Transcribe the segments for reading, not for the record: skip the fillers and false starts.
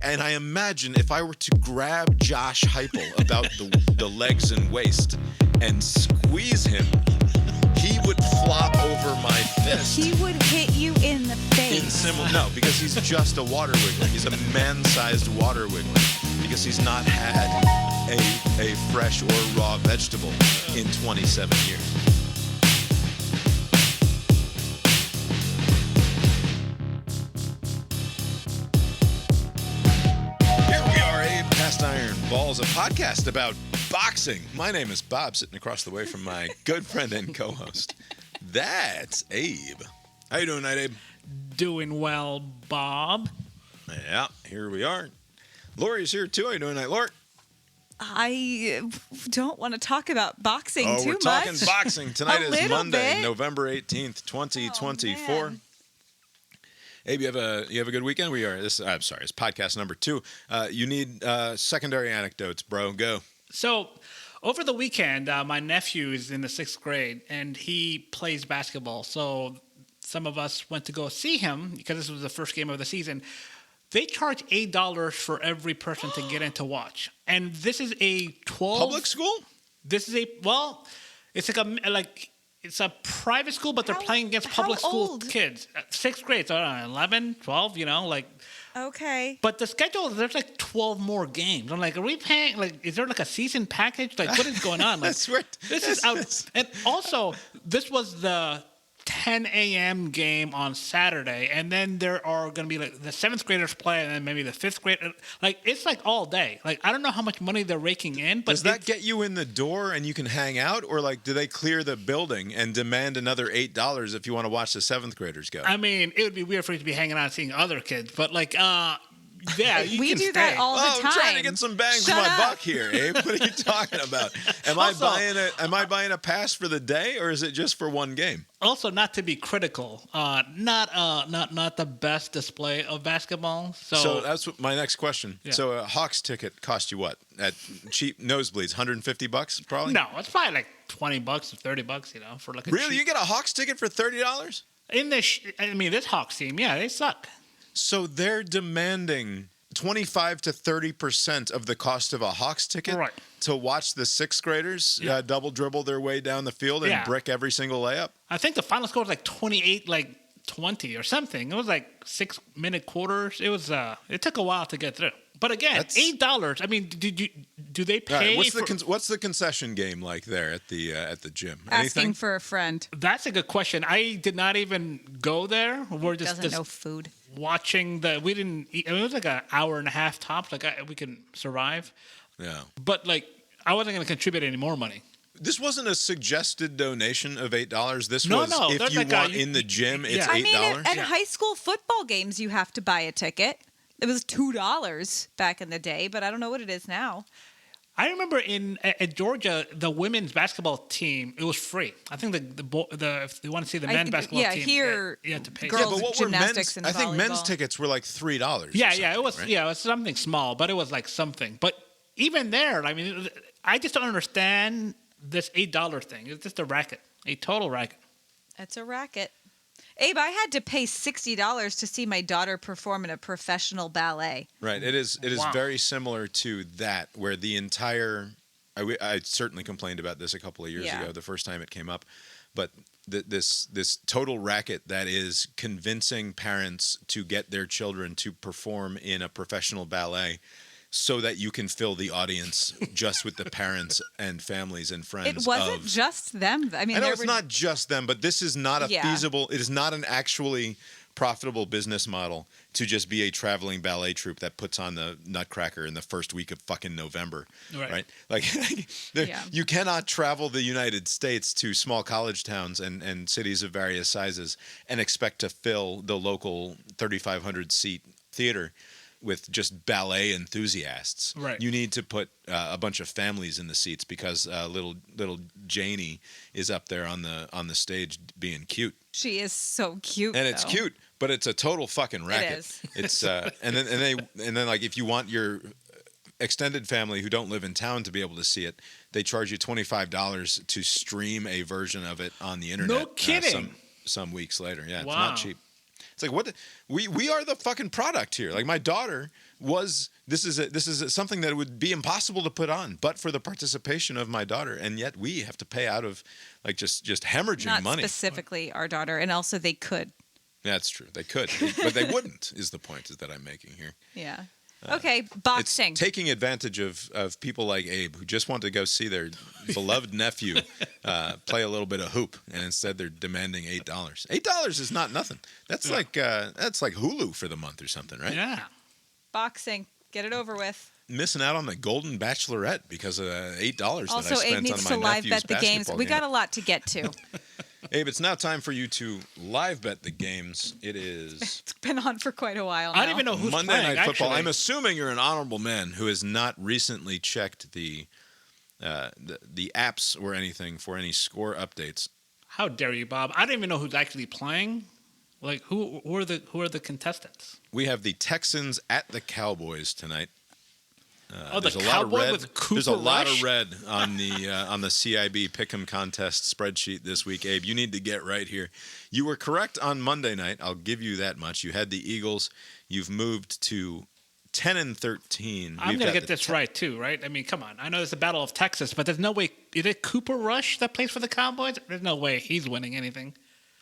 And I imagine if I were to grab Josh Heupel about the legs and waist and squeeze him, he would flop over my fist. He would hit you in the face. No, because he's just a water wiggler. He's a man-sized water wiggler because he's not had a fresh or raw vegetable in 27 years. Here we are, Abe Cast Iron Balls, a podcast about boxing. My name is Bob, sitting across the way from my good friend and co-host. That's Abe. How you doing tonight, Abe? Doing well, Bob. Yeah, here we are. Lori's here too. How you doing tonight, Lori? I don't want to talk about boxing too much. Oh, we're talking boxing. Tonight is Monday, bit. November 18th, 2024. Oh, Abe, you have a good weekend? It's podcast number 2. You need secondary anecdotes, bro. Go. So, over the weekend, my nephew is in the 6th grade, and he plays basketball. So, some of us went to go see him, because this was the first game of the season. They charge $8 for every person to get in to watch. And this is a 12... Public school? This is it's it's a private school, but they're playing against public school kids. 6th grade, so I don't know, 11, 12, Okay. But the schedule, there's like 12 more games. I'm like, are we paying, is there like a season package? Like, what is going on? That's right. This is out. And also, this was the 10 a.m. game on Saturday, and then there are going to be like the 7th graders play, and then maybe the 5th grade. It's like all day. Like, I don't know how much money they're raking in. But does that get you in the door and you can hang out, or do they clear the building and demand another $8 if you want to watch the 7th graders go? I mean, it would be weird for you to be hanging out and seeing other kids, but yeah, we do that all the time. I'm trying to get some bang for my buck here, Abe. What are you talking about? Am I buying a pass for the day, or is it just for one game? Also, not to be critical, not the best display of basketball. So that's my next question. Yeah. So a Hawks ticket cost you what? At cheap nosebleeds, $150 probably? No, it's probably like $20 or $30, for like a Really? cheap... You get a Hawks ticket for $30? In this, this Hawks team, yeah, they suck. So they're demanding 25 to 30% of the cost of a Hawks ticket to watch the 6th graders double dribble their way down the field and brick every single layup? I think the final score was like 28-20 or something. It was like 6-minute quarters. It was it took a while to get through. But again, $8. I mean, do they pay? Right, what's the concession game like there at the gym? Asking for a friend. That's a good question. I did not even go there. We're just know food. Watching we didn't eat. It was like an hour and a half tops. We can survive. Yeah. But I wasn't going to contribute any more money. This wasn't a suggested donation of $8. This no, was if you want in the gym, it's $8. I mean, at high school football games, you have to buy a ticket. It was $2 back in the day, but I don't know what it is now. I remember at Georgia, the women's basketball team, it was free. I think if you want to see the men's basketball team, here you had to pay. Girls but gymnastics and I think volleyball. men's tickets were like $3. Yeah, it was. Right? Yeah, it was something small, but it was like something. But even there, I mean, I just don't understand this $8 thing. It's just a racket, a total racket. It's a racket. Abe, I had to pay $60 to see my daughter perform in a professional ballet. Right. It is very similar to that, where the entire... I certainly complained about this a couple of years ago, the first time it came up. But this total racket that is convincing parents to get their children to perform in a professional ballet so that you can fill the audience just with the parents and families and friends. It wasn't just them. I mean, I know it's not just them, but this is not a feasible, it is not an actually profitable business model to just be a traveling ballet troupe that puts on the Nutcracker in the first week of fucking November, right? You cannot travel the United States to small college towns and cities of various sizes and expect to fill the local 3,500 seat theater with just ballet enthusiasts. Right. You need to put a bunch of families in the seats because little Janie is up there on the stage being cute. She is so cute. And it's cute, but it's a total fucking racket. It is. It's and then like if you want your extended family who don't live in town to be able to see it, they charge you $25 to stream a version of it on the internet. No kidding. Some weeks later. Yeah, it's Wow. not cheap. It's like we are the fucking product here. Like my daughter this is something that would be impossible to put on, but for the participation of my daughter, and yet we have to pay out of like just hemorrhaging Not money. Not specifically our daughter, and also they could. That's true. They could, but they wouldn't. Is the point that I'm making here? Yeah. Okay, boxing. It's taking advantage of people like Abe who just want to go see their beloved nephew play a little bit of hoop, and instead they're demanding $8. $8 is not nothing. That's like Hulu for the month or something, right? Yeah. Boxing. Get it over with. Missing out on the Golden Bachelorette because of $8 that I Also, spent Abe needs on to my live nephew's bet the games. We got a lot to get to. Abe, it's now time for you to live bet the games. It is. It's been on for quite a while now. I don't even know who's Monday playing, Night Football. actually. I'm assuming you're an honorable man who has not recently checked the apps or anything for any score updates. How dare you, Bob? I don't even know who's actually playing. Like, who are the contestants? We have the Texans at the Cowboys tonight. The Cowboy with Cooper There's a lot Rush? of red on the CIB Pick'em contest spreadsheet this week, Abe. You need to get right here. You were correct on Monday night. I'll give you that much. You had the Eagles. You've moved to 10-13. I'm going to get this right, too, right? I mean, come on. I know it's the Battle of Texas, but there's no way. Is it Cooper Rush that plays for the Cowboys? There's no way he's winning anything.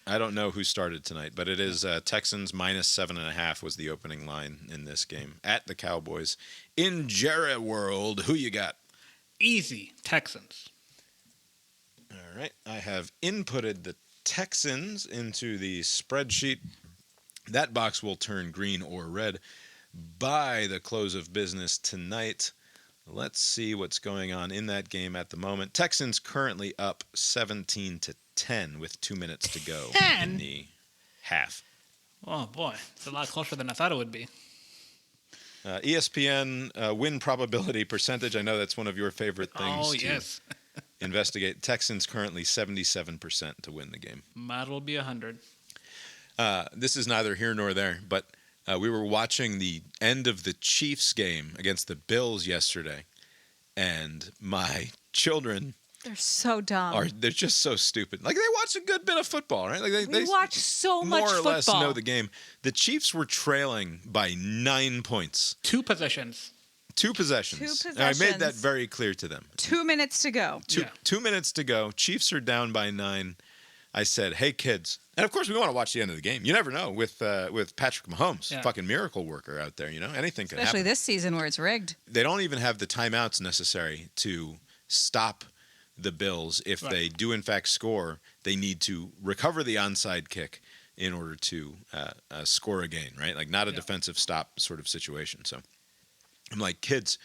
I don't know who started tonight, but it is Texans minus 7.5 was the opening line in this game at the Cowboys. In Jerry World, who you got? Easy, Texans. All right. I have inputted the Texans into the spreadsheet. That box will turn green or red by the close of business tonight. Let's see what's going on in that game at the moment. Texans currently up 17-10 with 2 minutes to go in the half. Oh, boy. It's a lot closer than I thought it would be. ESPN win probability percentage. I know that's one of your favorite things to investigate. Texans currently 77% to win the game. Might will be 100. This is neither here nor there, but we were watching the end of the Chiefs game against the Bills yesterday, and my children... They're so dumb. They're just so stupid. Like, they watch a good bit of football, right? Like they watch so much football. More or less know the game. The Chiefs were trailing by 9 points. 2 possessions. 2 possessions. And I made that very clear to them. 2 minutes to go. 2 minutes to go. Chiefs are down by 9. I said, hey, kids. And, of course, we want to watch the end of the game. You never know with Patrick Mahomes, fucking miracle worker out there, you know? Anything can happen. Especially this season where it's rigged. They don't even have the timeouts necessary to stop the Bills. If they do, in fact, score, they need to recover the onside kick in order to score again, right? Like, not a defensive stop sort of situation. So I'm like, kids,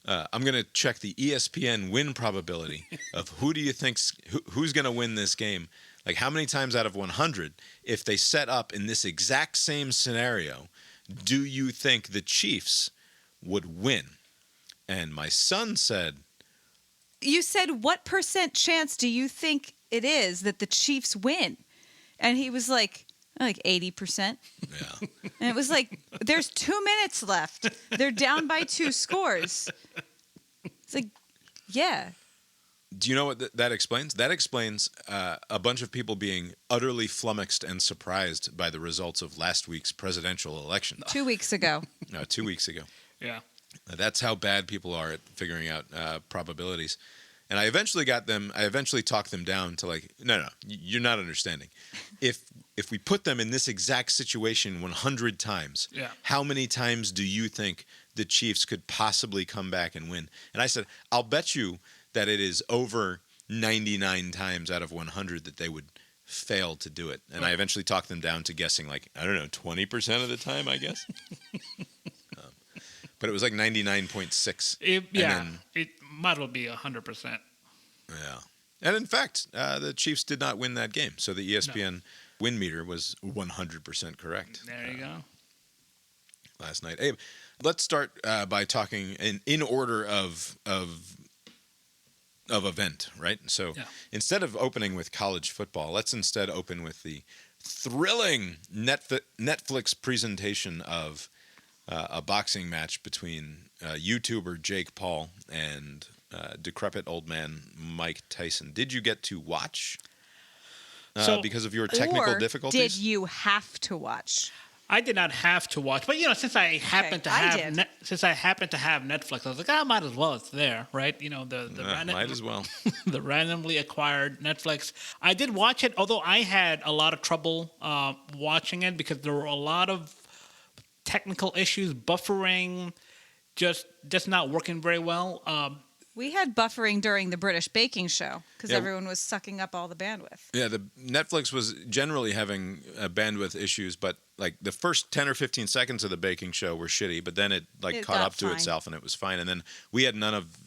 I'm going to check the ESPN win probability of who do you think's who's going to win this game. Like, how many times out of 100, if they set up in this exact same scenario, do you think the Chiefs would win? And my son said... You said, what % chance do you think it is that the Chiefs win? And he was like 80%. Yeah. And it was like, there's 2 minutes left. They're down by 2 scores. It's like, yeah. Do you know what that explains? That explains a bunch of people being utterly flummoxed and surprised by the results of last week's presidential election. 2 weeks ago. No, 2 weeks ago. Yeah. That's how bad people are at figuring out probabilities. And I eventually talked them down to like, no, you're not understanding. If we put them in this exact situation 100 times, how many times do you think the Chiefs could possibly come back and win? And I said, I'll bet you that it is over 99 times out of 100 that they would fail to do it. And I eventually talked them down to guessing like, I don't know, 20% of the time, I guess. But it was like 99.6. It might well be 100%. Yeah. And in fact, the Chiefs did not win that game. So the ESPN win meter was 100% correct. There you go. Last night. Abe, let's start by talking in order of event, right? So instead of opening with college football, let's instead open with the thrilling Netflix presentation of a boxing match between YouTuber Jake Paul and decrepit old man Mike Tyson. Did you get to watch because of your technical difficulties? Did you have to watch? I did not have to watch, but since I happen to have Netflix, I was like, I might as well. It's there, right? Might as well. The randomly acquired Netflix. I did watch it, although I had a lot of trouble watching it because there were a lot of technical issues, buffering, just not working very well. We had buffering during the British baking show because everyone was sucking up all the bandwidth. Yeah, the Netflix was generally having bandwidth issues, but like the first 10 or 15 seconds of the baking show were shitty, but then it caught up to itself and it was fine. And then we had none of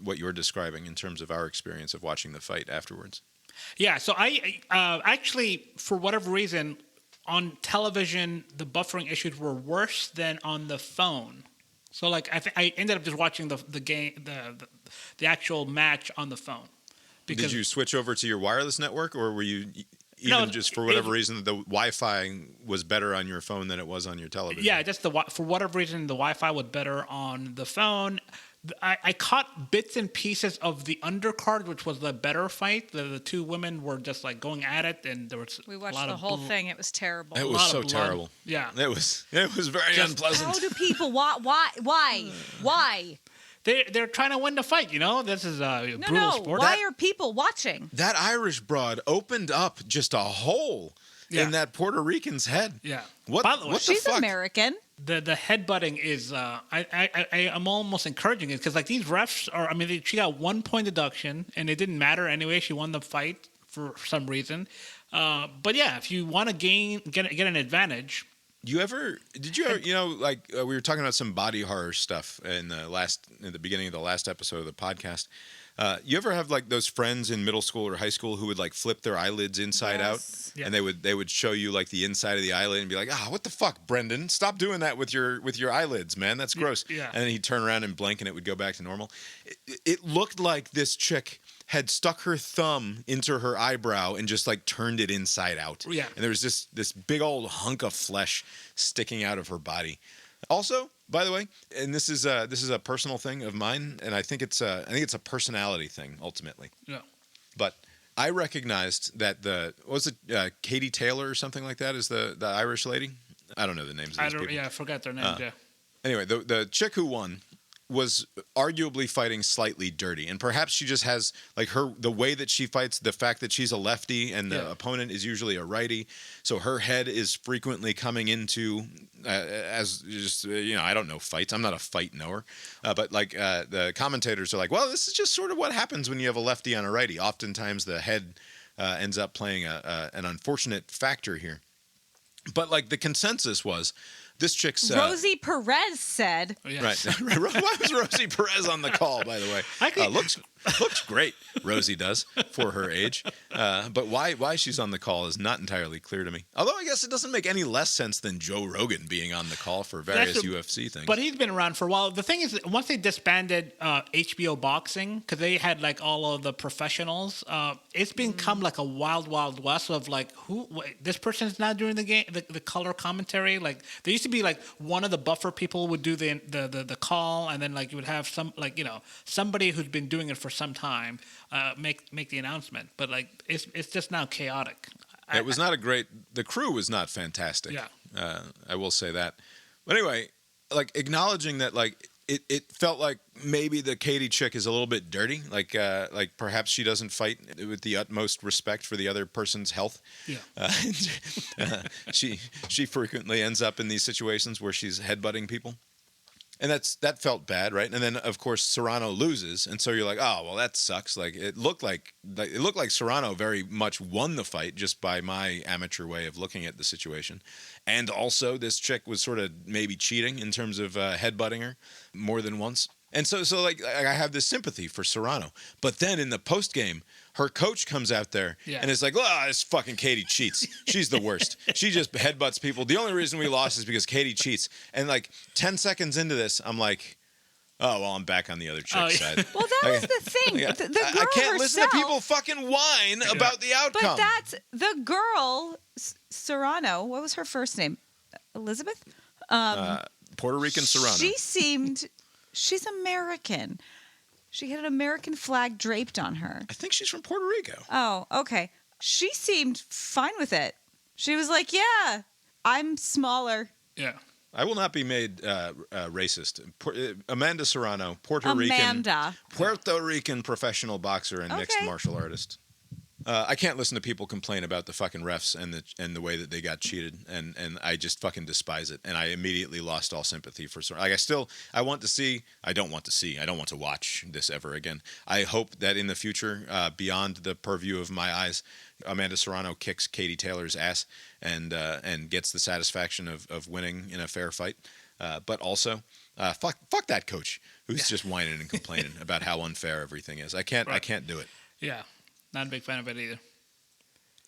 what you're describing in terms of our experience of watching the fight afterwards. Yeah, so I actually, for whatever reason, on television, the buffering issues were worse than on the phone. So I ended up just watching the game, the actual match on the phone. Did you switch over to your wireless network, or were you just for whatever reason the Wi-Fi was better on your phone than it was on your television? Yeah, just for whatever reason the Wi-Fi was better on the phone. I caught bits and pieces of the undercard, which was the better fight. The two women were just going at it, and there was we watched the whole thing. It was terrible. It was so terrible. Yeah, it was very unpleasant. How do people? Why? They're trying to win the fight. This is a brutal sport. Why are people watching? That Irish broad opened up just a hole in that Puerto Rican's head. Yeah. What the she's fuck? American. The headbutting is I'm almost encouraging it because these refs are. She got 1 point deduction and it didn't matter anyway. She won the fight for some reason. But yeah, if you want to get an advantage. Did you ever, we were talking about some body horror stuff in the beginning of the last episode of the podcast. You ever have those friends in middle school or high school who would flip their eyelids inside out, and they would show you the inside of the eyelid and be like, what the fuck, Brendan? Stop doing that with your eyelids, man. That's gross. Yeah. And then he'd turn around and blink and it would go back to normal. It looked like this chick had stuck her thumb into her eyebrow and just turned it inside out. Yeah. And there was this big old hunk of flesh sticking out of her body. Also, by the way, and this is a personal thing of mine, and I think it's a personality thing ultimately. Yeah. But I recognized that Katie Taylor or something like that is the Irish lady. I don't know the names of these people. Yeah, I forgot their names. Yeah. Anyway, the chick who won was arguably fighting slightly dirty, and perhaps she just has the way that she fights, the fact that she's a lefty and the opponent is usually a righty, so her head is frequently coming into as just I don't know fights. I'm not a fight knower, but the commentators are well, this is just sort of what happens when you have a lefty on a righty. Oftentimes the head ends up playing an unfortunate factor here, but the consensus was. This chick's Rosie Perez said. Oh, yes. Right. Why was Rosie Perez on the call, by the way? Looks great, Rosie does, for her age. But why she's on the call is not entirely clear to me. Although I guess it doesn't make any less sense than Joe Rogan being on the call for various UFC things. But he's been around for a while. The thing is, once they disbanded HBO Boxing, because they had all of the professionals, it's become a wild, wild west of this person's not doing the game, the color commentary. There used to be one of the buffer people would do the call, and then you would have some somebody who's been doing it for some time make the announcement, but it's just now chaotic. It was not the crew was not fantastic. Yeah. I will say that. But anyway, acknowledging that it felt like maybe the Katie chick is a little bit dirty, perhaps she doesn't fight with the utmost respect for the other person's health. Yeah. She frequently ends up in these situations where she's headbutting people. And that felt bad, right? And then of course Serrano loses, and so you're like, oh well, that sucks. It looked like Serrano very much won the fight just by my amateur way of looking at the situation, and also this chick was sort of maybe cheating in terms of headbutting her more than once. And so I have this sympathy for Serrano, but then in the post game, her coach comes out there and is this fucking Katie cheats. She's the worst. She just headbutts people. The only reason we lost is because Katie cheats. And 10 seconds into this, I'm like, oh, well, I'm back on the other chick's side. Well, that was the thing. The girl I can't herself, listen to people fucking whine about the outcome. But that's the girl, Serrano. What was her first name? Elizabeth? Puerto Rican Serrano. She's American. She had an American flag draped on her. I think she's from Puerto Rico. Oh, okay. She seemed fine with it. She was like, yeah, I'm smaller. Yeah. I will not be made racist. Amanda Serrano, Puerto Rican professional boxer and mixed martial artist. I can't listen to people complain about the fucking refs and the way that they got cheated, and I just fucking despise it. And I immediately lost all sympathy for like I want to see. I don't want to watch this ever again. I hope that in the future, beyond the purview of my eyes, Amanda Serrano kicks Katie Taylor's ass and gets the satisfaction of winning in a fair fight. But also, fuck that coach who's just whining and complaining about how unfair everything is. I can't do it. Yeah. Not a big fan of it either.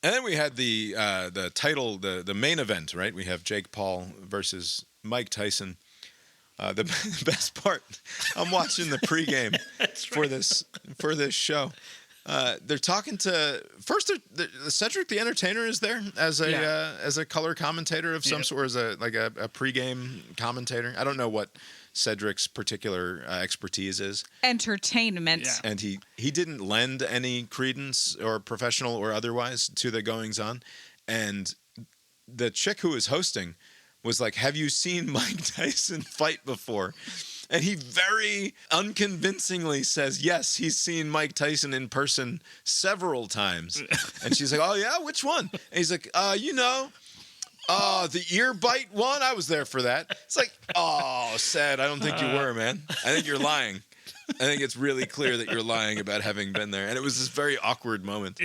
And then we had the title, the main event, right? We have Jake Paul versus Mike Tyson. The best part, I'm watching the pregame for this show. They're talking to Cedric the Entertainer is there as a color commentator of some sort, as a pregame commentator. I don't know what Cedric's particular expertise is. Entertainment. Yeah. And he didn't lend any credence or professional or otherwise to the goings on. And the chick who was hosting was like, "Have you seen Mike Tyson fight before?" And he very unconvincingly says, yes, he's seen Mike Tyson in person several times. And she's like, "Oh, yeah? Which one?" And he's like, the ear bite one? I was there for that. It's like, oh, Ced, I don't think you were, man. I think you're lying. I think it's really clear that you're lying about having been there. And it was this very awkward moment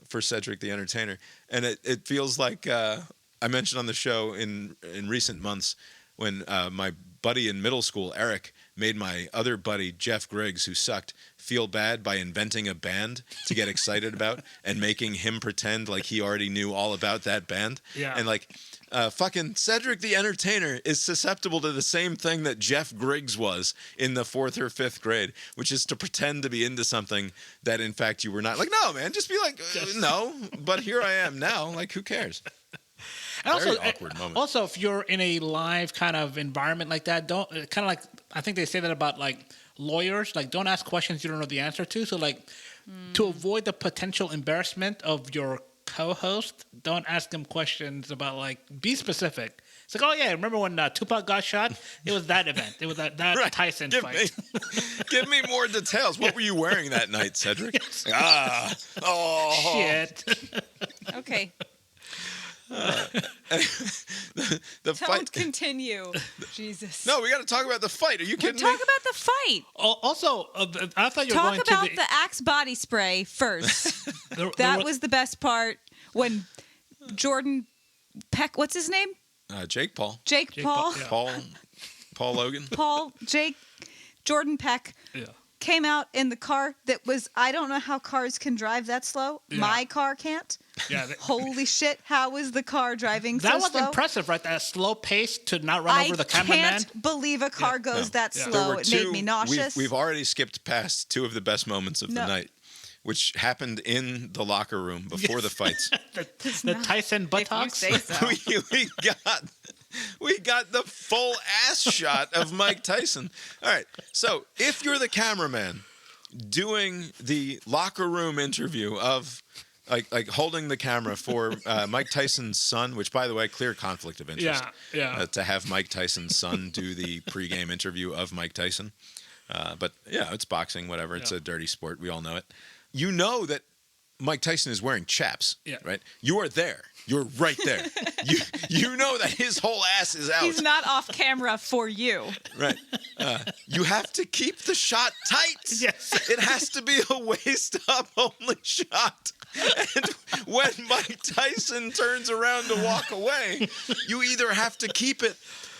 for Cedric the Entertainer. And it feels like I mentioned on the show in recent months when my buddy in middle school, Eric, made my other buddy, Jeff Griggs, who sucked, feel bad by inventing a band to get excited about and making him pretend like he already knew all about that band. Yeah. And like, fucking Cedric the Entertainer is susceptible to the same thing that Jeff Griggs was in the 4th or 5th grade, which is to pretend to be into something that in fact you were not. Like, no, man, just be like, no, but here I am now. Like, who cares? And Very awkward moment. Also, if you're in a live kind of environment like that, don't kind of like, I think they say that about like lawyers, like don't ask questions you don't know the answer to. So like to avoid the potential embarrassment of your co-host, don't ask them questions about like, be specific. It's like, oh yeah, remember when Tupac got shot? It was that event. It was that right. Tyson fight. Give me more details. What were you wearing that night, Cedric? Yes. Shit. Okay. Don't fight. Continue. Jesus. No, we got to talk about the fight. Are you kidding me? Talk about the fight. Also, I thought you were going to talk about the Axe body spray first. That was the best part when Jordan Peck. What's his name? Jake Paul. Jake Paul. Yeah. Paul Logan. Jordan Peck. Yeah. Came out in the car that was, I don't know how cars can drive that slow. Yeah. My car can't. Yeah. Holy shit. How was the car driving so slow? That was impressive, right? That slow pace to not run over the cameraman. I can't believe a car goes that slow. It made me nauseous. We've already skipped past two of the best moments of the night, which happened in the locker room before the fights. the Tyson buttocks. If you say so. We got the full ass shot of Mike Tyson. All right. So if you're the cameraman doing the locker room interview of like holding the camera for Mike Tyson's son, which by the way, clear conflict of interest. Yeah. To have Mike Tyson's son do the pregame interview of Mike Tyson. But yeah, it's boxing, whatever. It's a dirty sport. We all know it. You know that Mike Tyson is wearing chaps, right? You are there. You're right there. You know that his whole ass is out. He's not off camera for you. Right. You have to keep the shot tight. Yes. It has to be a waist-up only shot. And when Mike Tyson turns around to walk away, you either have to keep it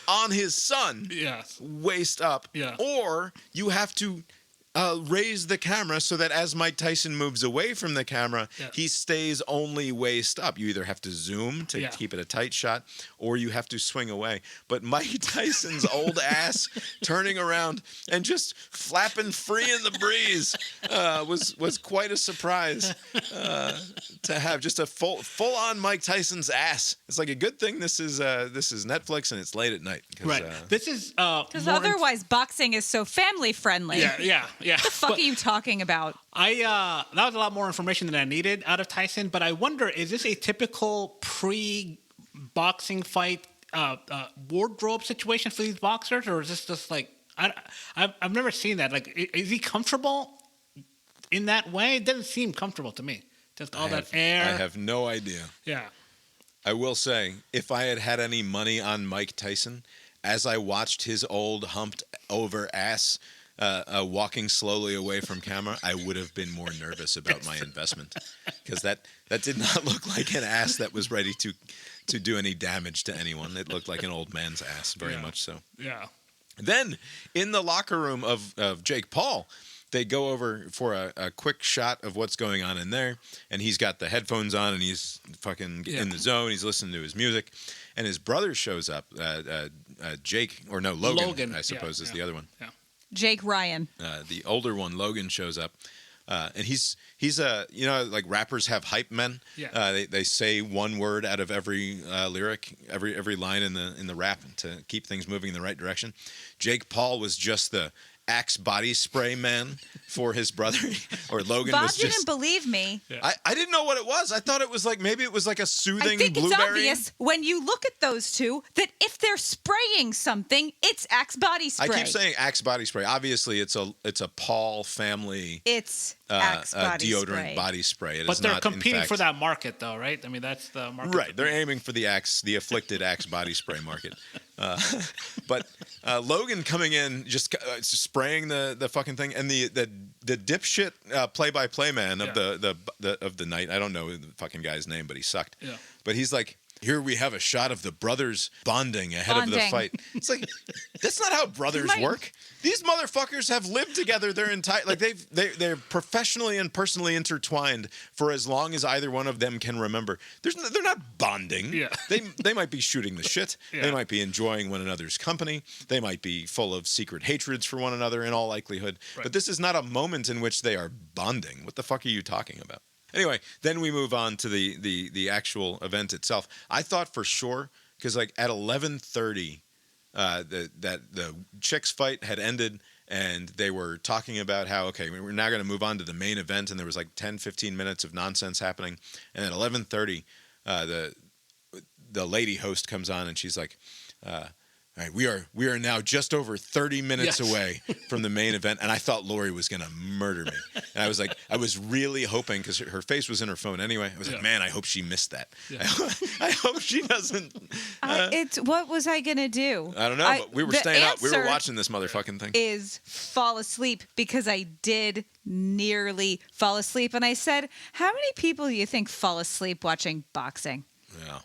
on his son, waist up, or you have to raise the camera so that as Mike Tyson moves away from the camera, he stays only waist up. You either have to zoom to keep it a tight shot, or you have to swing away. But Mike Tyson's old ass turning around and just flapping free in the breeze was quite a surprise to have. Just a full on Mike Tyson's ass. It's like a good thing this is Netflix and it's late at night. Right. This is because otherwise boxing is so family friendly. Yeah. What the fuck are you talking about? That was a lot more information than I needed out of Tyson, but I wonder, is this a typical boxing fight wardrobe situation for these boxers, or is this just like I've never seen that? Like, is he comfortable in that way? It doesn't seem comfortable to me. Just all that air. I have no idea. Yeah. I will say, if I had had any money on Mike Tyson, as I watched his old humped over ass walking slowly away from camera, I would have been more nervous about my investment, because that did not look like an ass that was ready to do any damage to anyone. It looked like an old man's ass, very much so. Yeah. Then in the locker room of Jake Paul, they go over for a quick shot of what's going on in there, and he's got the headphones on and he's fucking in the zone. He's listening to his music, and his brother shows up. Logan, I suppose is the other one. Yeah. Jake Ryan. The older one, Logan, shows up. And he's like rappers have hype men. Yeah. They say one word out of every lyric, every line in the rap to keep things moving in the right direction. Jake Paul was just the Axe body spray man for his brother, or Logan Bob was just. didn't believe me. Yeah. I didn't know what it was. I thought it was like maybe it was like a soothing I think blueberry. It's obvious when you look at those two that if they're spraying something, it's Axe body spray. I keep saying Axe body spray. Obviously, it's a Paul family. It's Axe body deodorant spray. Body spray. But they're competing for that market, though, right? I mean, that's the market. Right. They're aiming for the afflicted Axe body spray market. But Logan coming in, just spraying the fucking thing, and the dipshit play-by-play man of the night. I don't know the fucking guy's name, but he sucked. Yeah. But he's like, here we have a shot of the brothers bonding ahead of the fight. It's like, that's not how brothers work. These motherfuckers have lived together their entire they're professionally and personally intertwined for as long as either one of them can remember. They're not bonding. Yeah. They might be shooting the shit. Yeah. They might be enjoying one another's company. They might be full of secret hatreds for one another in all likelihood. Right. But this is not a moment in which they are bonding. What the fuck are you talking about? Anyway, then we move on to the actual event itself. I thought for sure, because like at 11:30, the chicks fight had ended, and they were talking about how, okay, we're now going to move on to the main event, and there was like 10, 15 minutes of nonsense happening. And at 11:30, the lady host comes on, and she's like, all right, we are now just over 30 minutes away from the main event, and I thought Lori was going to murder me. And I was really hoping, because her face was in her phone anyway. I was like, man, I hope she missed that. Yeah. I hope she doesn't. What was I going to do? I don't know, but we were staying up. We were watching this motherfucking thing. Is fall asleep, because I did nearly fall asleep. And I said, how many people do you think fall asleep watching boxing? Yeah.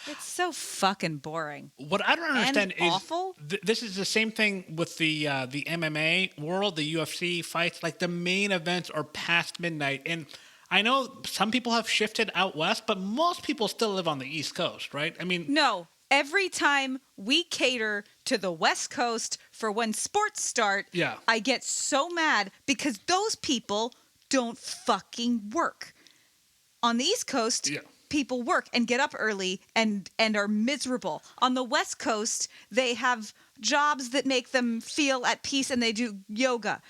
It's so fucking boring. What I don't understand is awful. This is the same thing with the MMA world, the UFC fights. Like the main events are past midnight, and I know some people have shifted out west, but most people still live on the East Coast, right? I mean, no. Every time we cater to the West Coast for when sports start, I get so mad because those people don't fucking work. On the East Coast, people work and get up early and are miserable. On the West Coast, they have jobs that make them feel at peace, and they do yoga.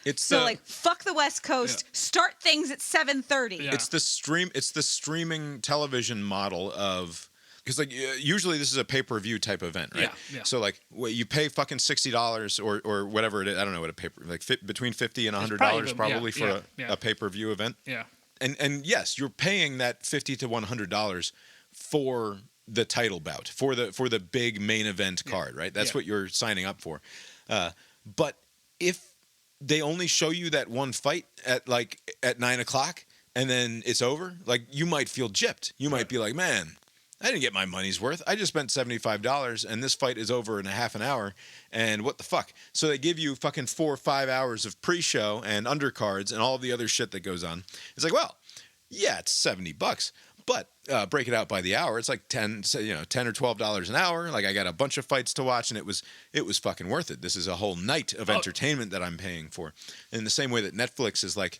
Fuck the West Coast. Start things at 7:30. Yeah. It's the streaming television model of, because like usually this is a pay-per-view type event, right? Yeah. So like you pay fucking $60 or whatever it is. I don't know what between $50 and $100 probably for a pay-per-view event. Yeah. And yes, you're paying that $50 to $100 for the title bout, for the big main event card, right? That's what you're signing up for. But if they only show you that one fight at 9 o'clock and then it's over, like you might feel gypped. You might be like, man, I didn't get my money's worth. I just spent $75 and this fight is over in a half an hour. And what the fuck? So they give you fucking 4 or 5 hours of pre-show and undercards and all the other shit that goes on. It's like, well, yeah, it's $70, but break it out by the hour. It's like $10 or $12 an hour. Like I got a bunch of fights to watch, and it was fucking worth it. This is a whole night of entertainment that I'm paying for. In the same way that Netflix is like,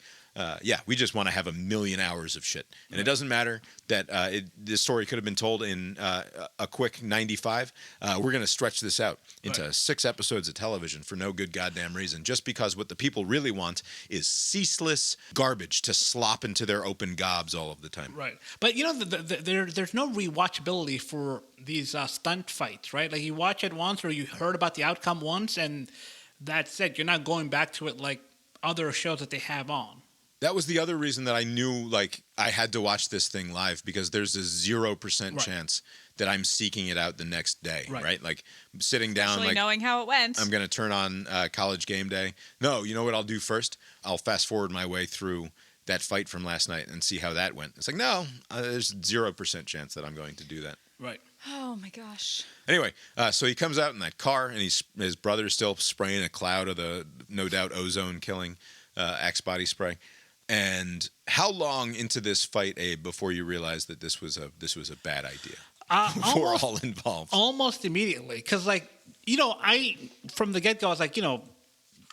we just want to have 1 million hours of shit. And it doesn't matter that this story could have been told in a quick 95. We're going to stretch this out into 6 episodes of television for no good goddamn reason, just because what the people really want is ceaseless garbage to slop into their open gobs all of the time. Right. But, there's no rewatchability for these stunt fights, right? Like, you watch it once or you heard about the outcome once, and that's it. You're not going back to it like other shows that they have on. That was the other reason that I knew, like, I had to watch this thing live, because there's a 0% chance that I'm seeking it out the next day, right? Like, sitting down, especially knowing how it went. I'm going to turn on College Game Day. No, you know what I'll do first? I'll fast forward my way through that fight from last night and see how that went. It's like, no, there's 0% chance that I'm going to do that. Right. Oh, my gosh. Anyway, so he comes out in that car, and his brother's still spraying a cloud of the, no doubt, ozone-killing Axe body spray. And how long into this fight, Abe, before you realized that this was a bad idea for all involved? Almost immediately, because I from the get go I was like,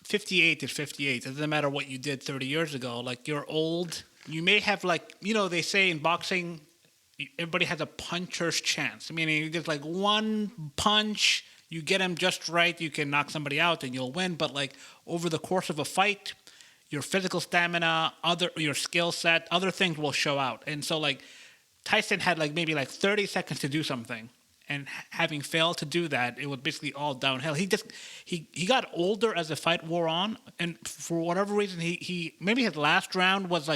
58 is 58. It doesn't matter what you did 30 years ago. Like, you're old. You may have they say in boxing, everybody has a puncher's chance. Meaning you get like one punch, you get him just right, you can knock somebody out and you'll win. But over the course of a fight, your physical stamina, your skill set, other things will show out. And so, Tyson had maybe 30 seconds to do something, and having failed to do that, it was basically all downhill. He got older as the fight wore on, and for whatever reason, he maybe his last round was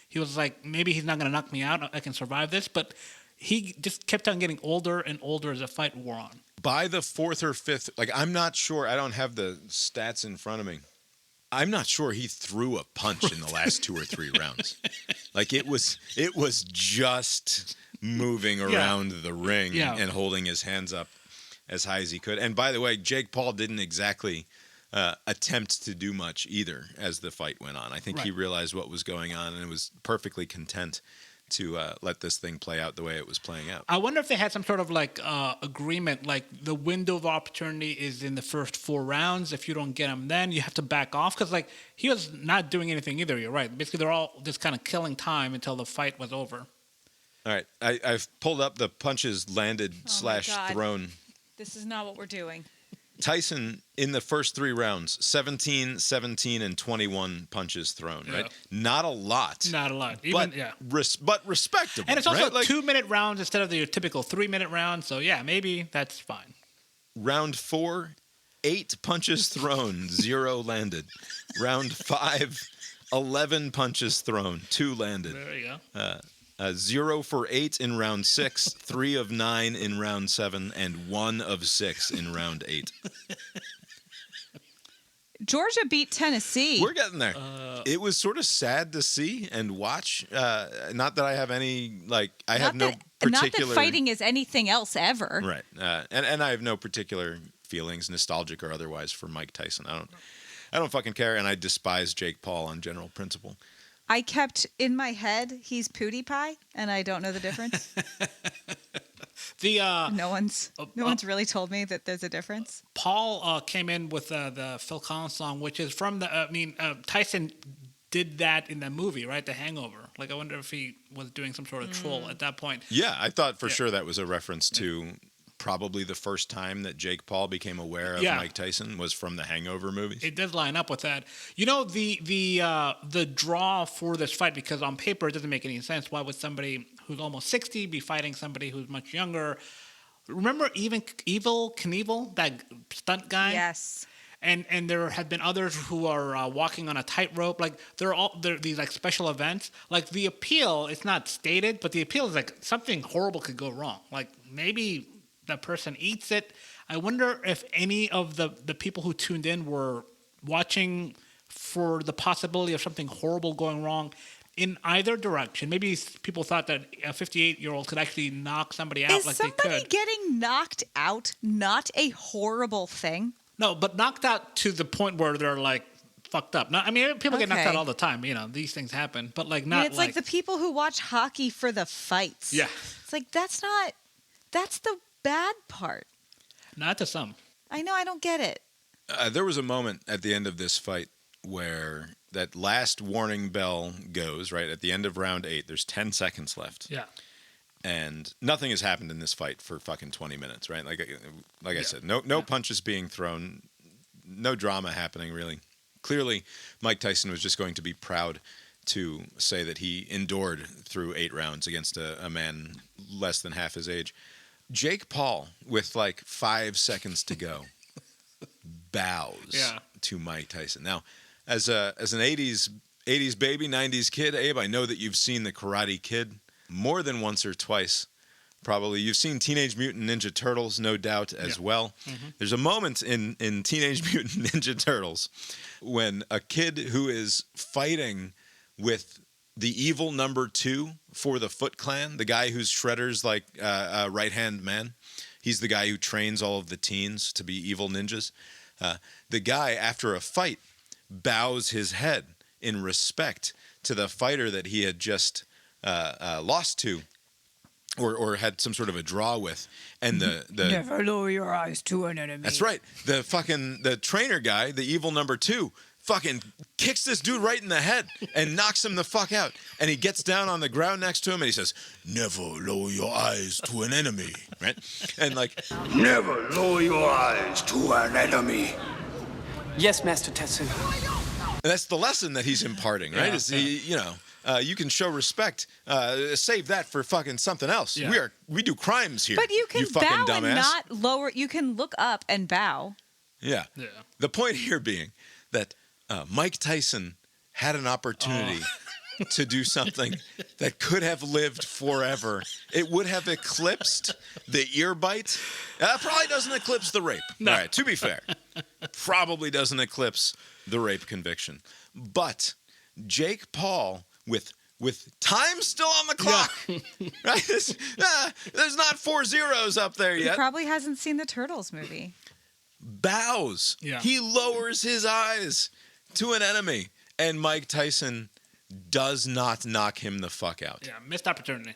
he was maybe he's not gonna knock me out. I can survive this, but he just kept on getting older and older as the fight wore on. By the 4th or 5th, I'm not sure. I don't have the stats in front of me. I'm not sure he threw a punch in the last 2 or 3 rounds. It was just moving around the ring and holding his hands up as high as he could. And by the way, Jake Paul didn't exactly attempt to do much either as the fight went on. I think he realized what was going on and was perfectly content to let this thing play out the way it was playing out. I wonder if they had some sort of agreement, the window of opportunity is in the first 4 rounds. If you don't get him then, you have to back off, because he was not doing anything either. You're right. Basically, they're all just kind of killing time until the fight was over. All right. I've pulled up the punches landed / thrown. This is not what we're doing. Tyson, in the first 3 rounds, 17, 17, and 21 punches thrown, right? Not a lot. Not a lot. But respectable. And it's also 2-minute rounds instead of your typical 3-minute round. So, maybe that's fine. Round 4, 8 punches thrown, 0 landed. Round 5, 11 punches thrown, 2 landed. There you go. 0 for 8 in round 6, 3 of 9 in round 7, and 1 of 6 in round 8. Georgia beat Tennessee. We're getting there. It was sort of sad to see and watch. Not that I have any, I have no particular... Not that fighting is anything else ever. Right. And I have no particular feelings, nostalgic or otherwise, for Mike Tyson. I don't fucking care, and I despise Jake Paul on general principle. I kept in my head, he's PewDiePie, and I don't know the difference. No one's really told me that there's a difference. Paul came in with the Phil Collins song, which is from Tyson did that in the movie, right? The Hangover. I wonder if he was doing some sort of troll at that point. Yeah, I thought for sure that was a reference to probably the first time that Jake Paul became aware of Mike Tyson was from the Hangover movies. It does line up with that. The draw for this fight, because on paper it doesn't make any sense. Why would somebody who's almost 60 be fighting somebody who's much younger? Remember Evel Knievel, that stunt guy? Yes. And there have been others who are walking on a tightrope. They're these special events. The appeal, it's not stated, but the appeal is something horrible could go wrong. Maybe that person eats it. I wonder if any of the people who tuned in were watching for the possibility of something horrible going wrong in either direction. Maybe people thought that a 58-year-old could actually knock somebody out they could. Is somebody getting knocked out not a horrible thing? No, but knocked out to the point where they're fucked up. No, people get knocked out all the time. These things happen, but not. It's like the people who watch hockey for the fights. Yeah, it's that's the bad part. Not to some. I know. I don't get it. There was a moment at the end of this fight where that last warning bell goes, right, at the end of round 8. There's 10 seconds left. Yeah. And nothing has happened in this fight for fucking 20 minutes, right? Like I said, no punches being thrown, no drama happening, really. Clearly, Mike Tyson was just going to be proud to say that he endured through 8 rounds against a man less than half his age. Jake Paul, with like 5 seconds to go, bows to Mike Tyson. Now, as an 80s baby, 90s kid, Abe, I know that you've seen The Karate Kid more than once or twice. Probably. You've seen Teenage Mutant Ninja Turtles, no doubt, as well. Mm-hmm. There's a moment in Teenage Mutant Ninja Turtles when a kid who is fighting with the evil number 2 for the Foot Clan, the guy who's Shredder's like right-hand man. He's the guy who trains all of the teens to be evil ninjas. The guy, after a fight, bows his head in respect to the fighter that he had just lost to, or had some sort of a draw with, and the never lower your eyes to an enemy. That's right. The trainer guy, the evil number 2, fucking kicks this dude right in the head and knocks him the fuck out. And he gets down on the ground next to him and he says, "Never lower your eyes to an enemy," right? And like, never lower your eyes to an enemy. Yes, Master Tetsu. And that's the lesson that he's imparting, right? You can show respect. Save that for fucking something else. Yeah. We do crimes here. But you can bow dumbass. and not lower. You can look up and bow. Yeah. The point here being that Mike Tyson had an opportunity to do something that could have lived forever. It would have eclipsed the ear bite. Probably doesn't eclipse the rape. No. All right, to be fair. Probably doesn't eclipse the rape conviction. But Jake Paul, with time still on the clock, right? There's not 4 zeros up there yet. He probably hasn't seen the Turtles movie. Bows. Yeah. He lowers his eyes to an enemy, and Mike Tyson does not knock him the fuck out. Yeah, missed opportunity.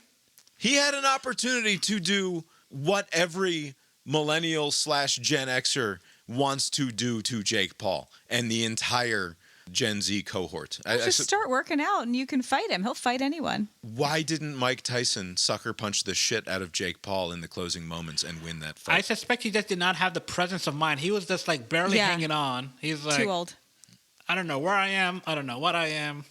He had an opportunity to do what every millennial / Gen Xer wants to do to Jake Paul and the entire Gen Z cohort. Just start working out and you can fight him. He'll fight anyone. Why didn't Mike Tyson sucker punch the shit out of Jake Paul in the closing moments and win that fight? I suspect he just did not have the presence of mind. He was just like barely hanging on. He's like, too old. I don't know where I am. I don't know what I am.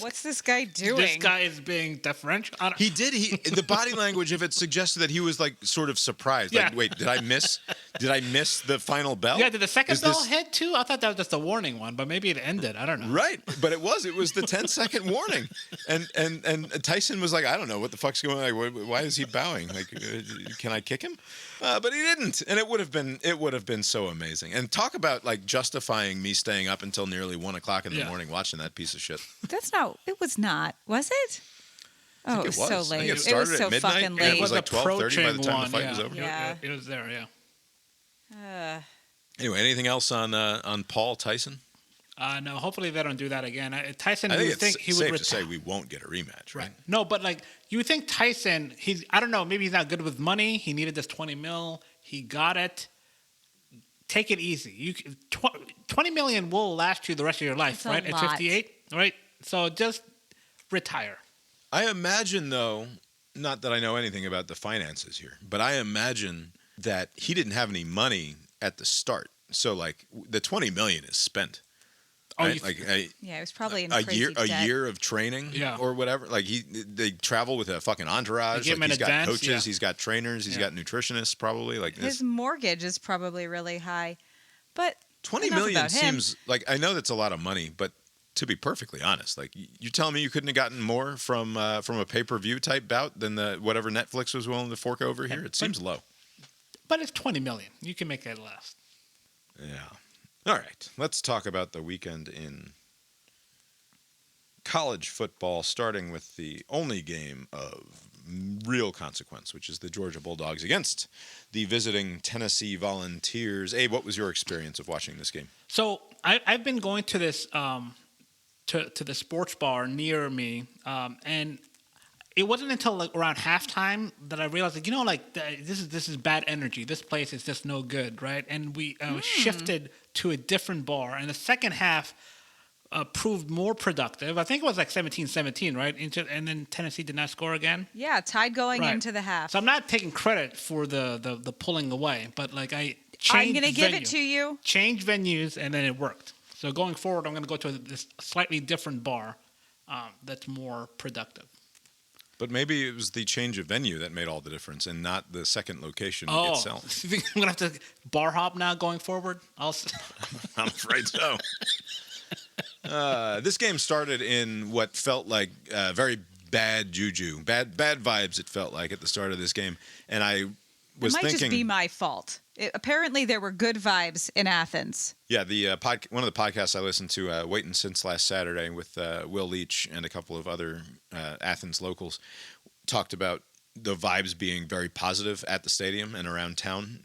What's this guy doing? This guy is being deferential. He did. The body language of it suggested that he was like sort of surprised. Yeah. Like, wait, did I miss the final bell? Yeah, did the second bell hit too? I thought that was just a warning one, but maybe it ended. I don't know. Right, but it was the 10-second warning, and Tyson was like, I don't know what the fuck's going on. Like, why is he bowing? Like, can I kick him? But he didn't, and it would have been so amazing. And talk about like justifying me staying up until nearly 1 o'clock in the morning watching that piece of shit. That's not. It was not. Was it? Oh, it was so late. It was so midnight, fucking late. It was like 12:30 by the time the fight was over. Yeah, it was there. Yeah. Anyway, anything else on Paul Tyson? No. Hopefully they don't do that again. Tyson, I think would think he would. Safe to say we won't get a rematch, right? No, but like you would think Tyson, I don't know. Maybe he's not good with money. He needed this $20 million. He got it. Take it easy. $20 million will last you the rest of your life, That's right? At 58, right? So just retire. I imagine, though, not that I know anything about the finances here, but I imagine that he didn't have any money at the start. So, like, the $20 million is spent. Right? It was probably in a year of training, yeah, or whatever. Like they travel with a fucking entourage. Like he's got coaches, he's got trainers, he's got nutritionists. Probably like his mortgage is probably really high, but $20 million seems like, I know that's a lot of money, but to be perfectly honest, like you're telling me you couldn't have gotten more from a pay-per-view type bout than whatever Netflix was willing to fork over here. It seems low, but it's $20 million. You can make it last. Yeah. All right, let's talk about the weekend in college football, starting with the only game of real consequence, which is the Georgia Bulldogs against the visiting Tennessee Volunteers. Abe, what was your experience of watching this game? So I've been going to this to the sports bar near me, and it wasn't until like around halftime that I realized, like, this is bad energy. This place is just no good, right? And we shifted to a different bar. And the second half, proved more productive. I think it was like 17-17, right? And then Tennessee did not score again. Yeah, tied going into the half. So I'm not taking credit for the pulling away, but like I'm going to give it to you. Change venues, and then it worked. So going forward, I'm going to go to this slightly different bar that's more productive. But maybe it was the change of venue that made all the difference, and not the second location itself. You think I'm going to have to bar hop now going forward? I'm afraid so. This game started in what felt like very bad juju, bad vibes. It felt like at the start of this game, and I was thinking, it might just be my fault. Apparently, there were good vibes in Athens. Yeah, one of the podcasts I listened to, Waiting Since Last Saturday, with Will Leach and a couple of other Athens locals, talked about the vibes being very positive at the stadium and around town.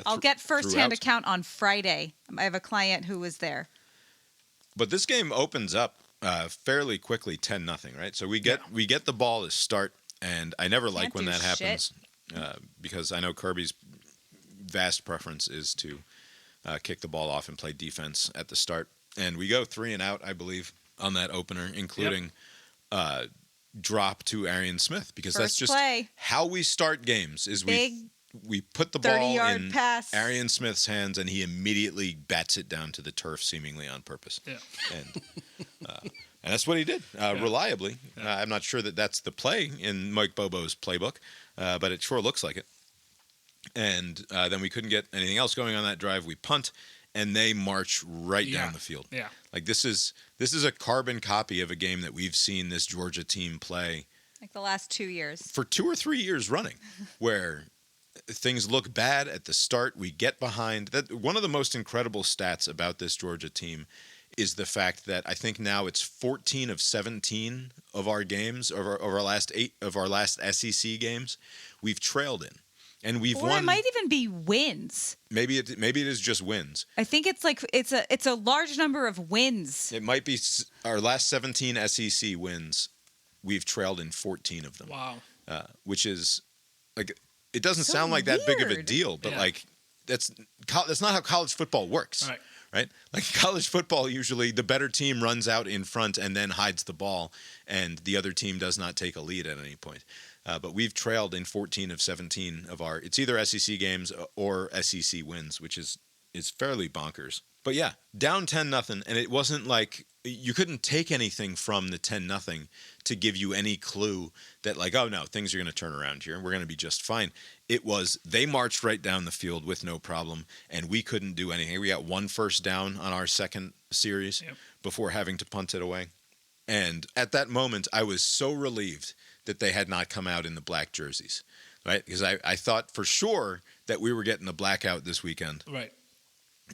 I'll get firsthand account on Friday. I have a client who was there. But this game opens up fairly quickly, 10-0, right? So we get the ball to start, and I never like when that happens because I know Kirby's vast preference is to kick the ball off and play defense at the start. And we go 3 and out, I believe, on that opener, including drop to Arian Smith, because that's just how we start games. Is we put the ball in Arian Smith's hands, and he immediately bats it down to the turf, seemingly on purpose. Yeah. And that's what he did, reliably. I'm not sure that that's the play in Mike Bobo's playbook, but it sure looks like it. And then we couldn't get anything else going on that drive. We punt, and they march right down the field. Yeah, like this is a carbon copy of a game that we've seen this Georgia team play like the last 2 years, for 2 or 3 years running, where things look bad at the start. We get behind. That one of the most incredible stats about this Georgia team is the fact that I think now it's 14 of 17 of our games, of our last 8 of our last SEC games, we've trailed in. And we've won. It might even be wins. Maybe it is just wins. I think it's like it's a large number of wins. It might be our last 17 SEC wins. We've trailed in 14 of them. Wow. Which is like, it doesn't sound like that big of a deal, but like that's not how college football works. Right? Like college football, usually the better team runs out in front and then hides the ball, and the other team does not take a lead at any point. But we've trailed in 14 of 17 of our, it's either SEC games or SEC wins, which is fairly bonkers. But yeah, down 10-0, and it wasn't like you couldn't take anything from the 10-0 to give you any clue that like, oh no, things are going to turn around here. We're going to be just fine. It was, they marched right down the field with no problem, and we couldn't do anything. We got 1 first down on our second series before having to punt it away. And at that moment, I was so relieved that they had not come out in the black jerseys, right? Because I thought for sure that we were getting the blackout this weekend. Right.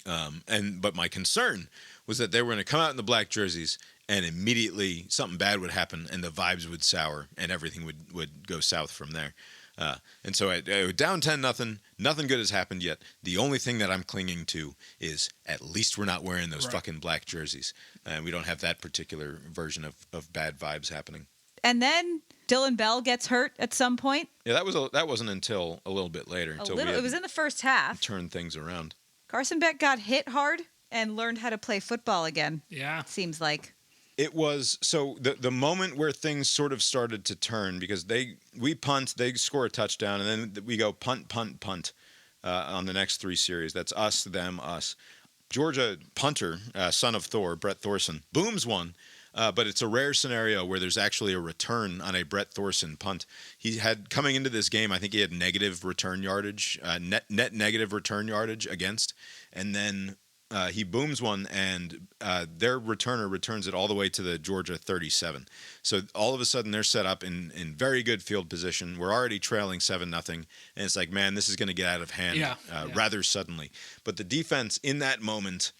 But my concern was that they were going to come out in the black jerseys and immediately something bad would happen and the vibes would sour and everything would go south from there. And so down 10-0, nothing good has happened yet. The only thing that I'm clinging to is at least we're not wearing those fucking black jerseys. And we don't have that particular version of bad vibes happening. And then Dylan Bell gets hurt at some point. Yeah, that wasn't until a little bit later. It was in the first half. Turn things around. Carson Beck got hit hard and learned how to play football again. Yeah. Seems like. It was, so the moment where things sort of started to turn, because we punt, they score a touchdown, and then we go punt on the next 3 series. That's us, them, us. Georgia punter, son of Thor, Brett Thorson, booms one. But it's a rare scenario where there's actually a return on a Brett Thorson punt. He had, coming into this game, I think he had negative return yardage, net negative return yardage against. And then he booms one, and their returner returns it all the way to the Georgia 37. So all of a sudden they're set up in very good field position. We're already trailing 7-0. And it's like, man, this is going to get out of hand rather suddenly. But the defense in that moment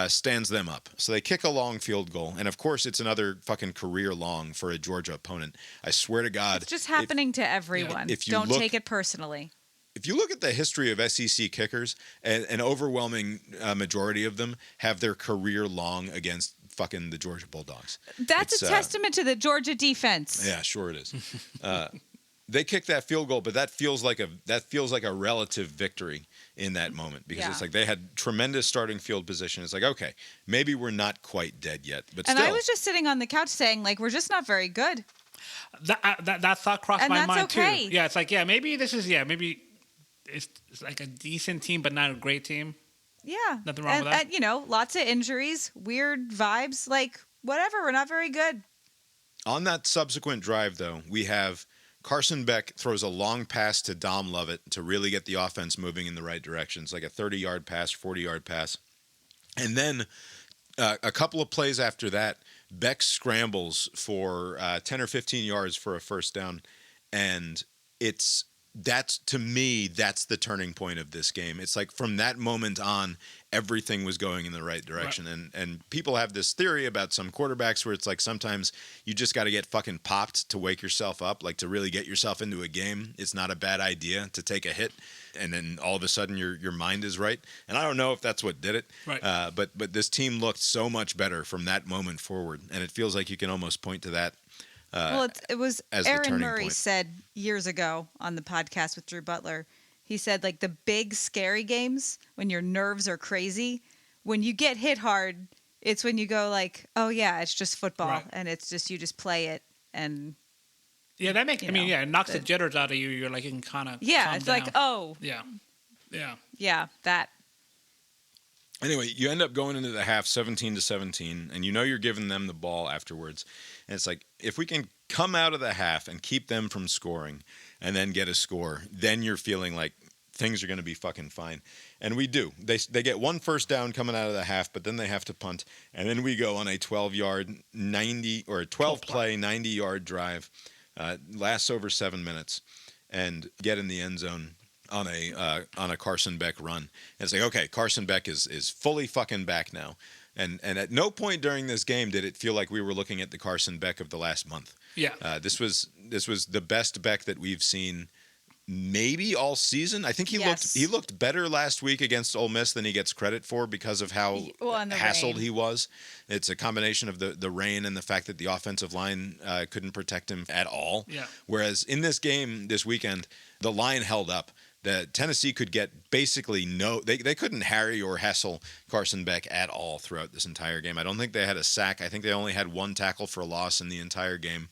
stands them up. So they kick a long field goal. And, of course, it's another fucking career long for a Georgia opponent. I swear to God. It's just happening to everyone. Don't take it personally. If you look at the history of SEC kickers, an overwhelming majority of them have their career long against fucking the Georgia Bulldogs. That's a testament to the Georgia defense. Yeah, sure it is. They kicked that field goal, but that feels like a relative victory in that moment because it's like they had tremendous starting field position. It's like, okay, maybe we're not quite dead yet, but and still. I was just sitting on the couch saying, like, we're just not very good. That thought crossed my mind okay. too. Yeah, it's like, maybe this is maybe it's like a decent team, but not a great team. Yeah, nothing wrong with that. And, you know, lots of injuries, weird vibes, like whatever. We're not very good. On that subsequent drive, though, we have Carson Beck throws a long pass to Dom Lovett to really get the offense moving in the right direction. It's like a 30-yard pass, 40-yard pass. And then a couple of plays after that, Beck scrambles for 10 or 15 yards for a first down. And that's the turning point of this game. It's like from that moment on, everything was going in the right direction. Right. And people have this theory about some quarterbacks where it's like sometimes you just got to get fucking popped to wake yourself up, like to really get yourself into a game. It's not a bad idea to take a hit, and then all of a sudden your mind is right. And I don't know if that's what did it. Right. But this team looked so much better from that moment forward, and it feels like you can almost point to that. Well, it was Aaron Murray said years ago on the podcast with Drew Butler. He said, like, the big scary games when your nerves are crazy, when you get hit hard, it's when you go like, oh yeah, it's just football, and it's just you just play it, and that makes. It knocks the jitters out of you. You're like, you can kind of it's down. like, oh yeah, that. Anyway, you end up going into the half 17-17, and you know you're giving them the ball afterwards. And it's like, if we can come out of the half and keep them from scoring and then get a score, then you're feeling like things are going to be fucking fine. And we do. They get one first down coming out of the half, but then they have to punt. And then we go on a 12-play, 90-yard drive, lasts over 7 minutes, and get in the end zone on a Carson Beck run. And it's like, okay, Carson Beck is fully fucking back now. And at no point during this game did it feel like we were looking at the Carson Beck of the last month. Yeah. This was the best Beck that we've seen maybe all season. I think he looked better last week against Ole Miss than he gets credit for because of how hassled he was. It's a combination of the rain and the fact that the offensive line couldn't protect him at all. Yeah. Whereas in this game this weekend, the line held up. That Tennessee could get basically they couldn't harry or hassle Carson Beck at all throughout this entire game. I don't think they had a sack. I think they only had one tackle for a loss in the entire game.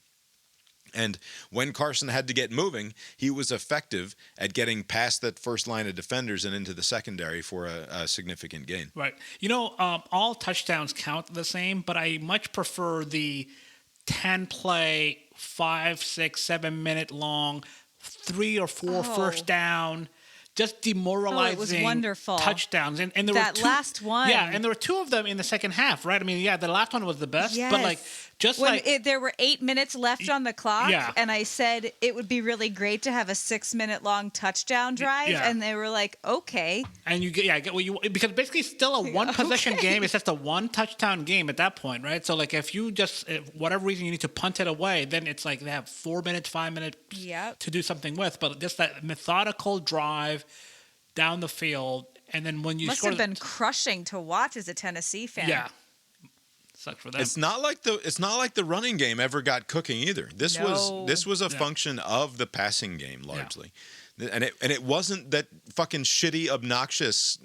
And when Carson had to get moving, he was effective at getting past that first line of defenders and into the secondary for a significant gain. Right. You know, all touchdowns count the same, but I much prefer the 10-play, 5, 6, 7 minute long 3 or 4 first down, just demoralizing it was wonderful. Touchdowns. And there that were two, last one. Yeah, and there were 2 of them in the second half, right? I mean, the last one was the best, yes. but like just when like there were 8 minutes left on the clock, and I said it would be really great to have a 6-minute long touchdown drive, and they were like, okay. And you get what you, because basically it's still a one possession game. It's just a one touchdown game at that point, right? So like if you just whatever reason you need to punt it away, then it's like they have 4 minutes, 5 minutes to do something with. But just that methodical drive down the field, and then when you must have been crushing to watch as a Tennessee fan. Yeah. Sucks for them. It's not like the running game ever got cooking either. This was a function of the passing game largely. And it wasn't that fucking shitty, obnoxious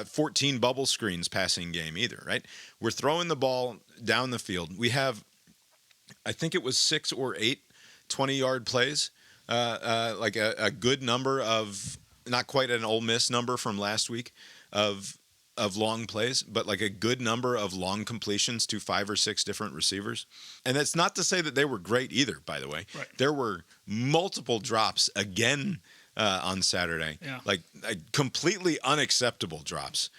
14 bubble screens passing game either, right? We're throwing the ball down the field. We have, I think it was 6 or 8 20-yard plays, like a good number of, not quite an Ole Miss number from last week of long plays, but like a good number of long completions to 5 or 6 different receivers. And that's not to say that they were great either, by the way. Right. There were multiple drops again on Saturday, like completely unacceptable drops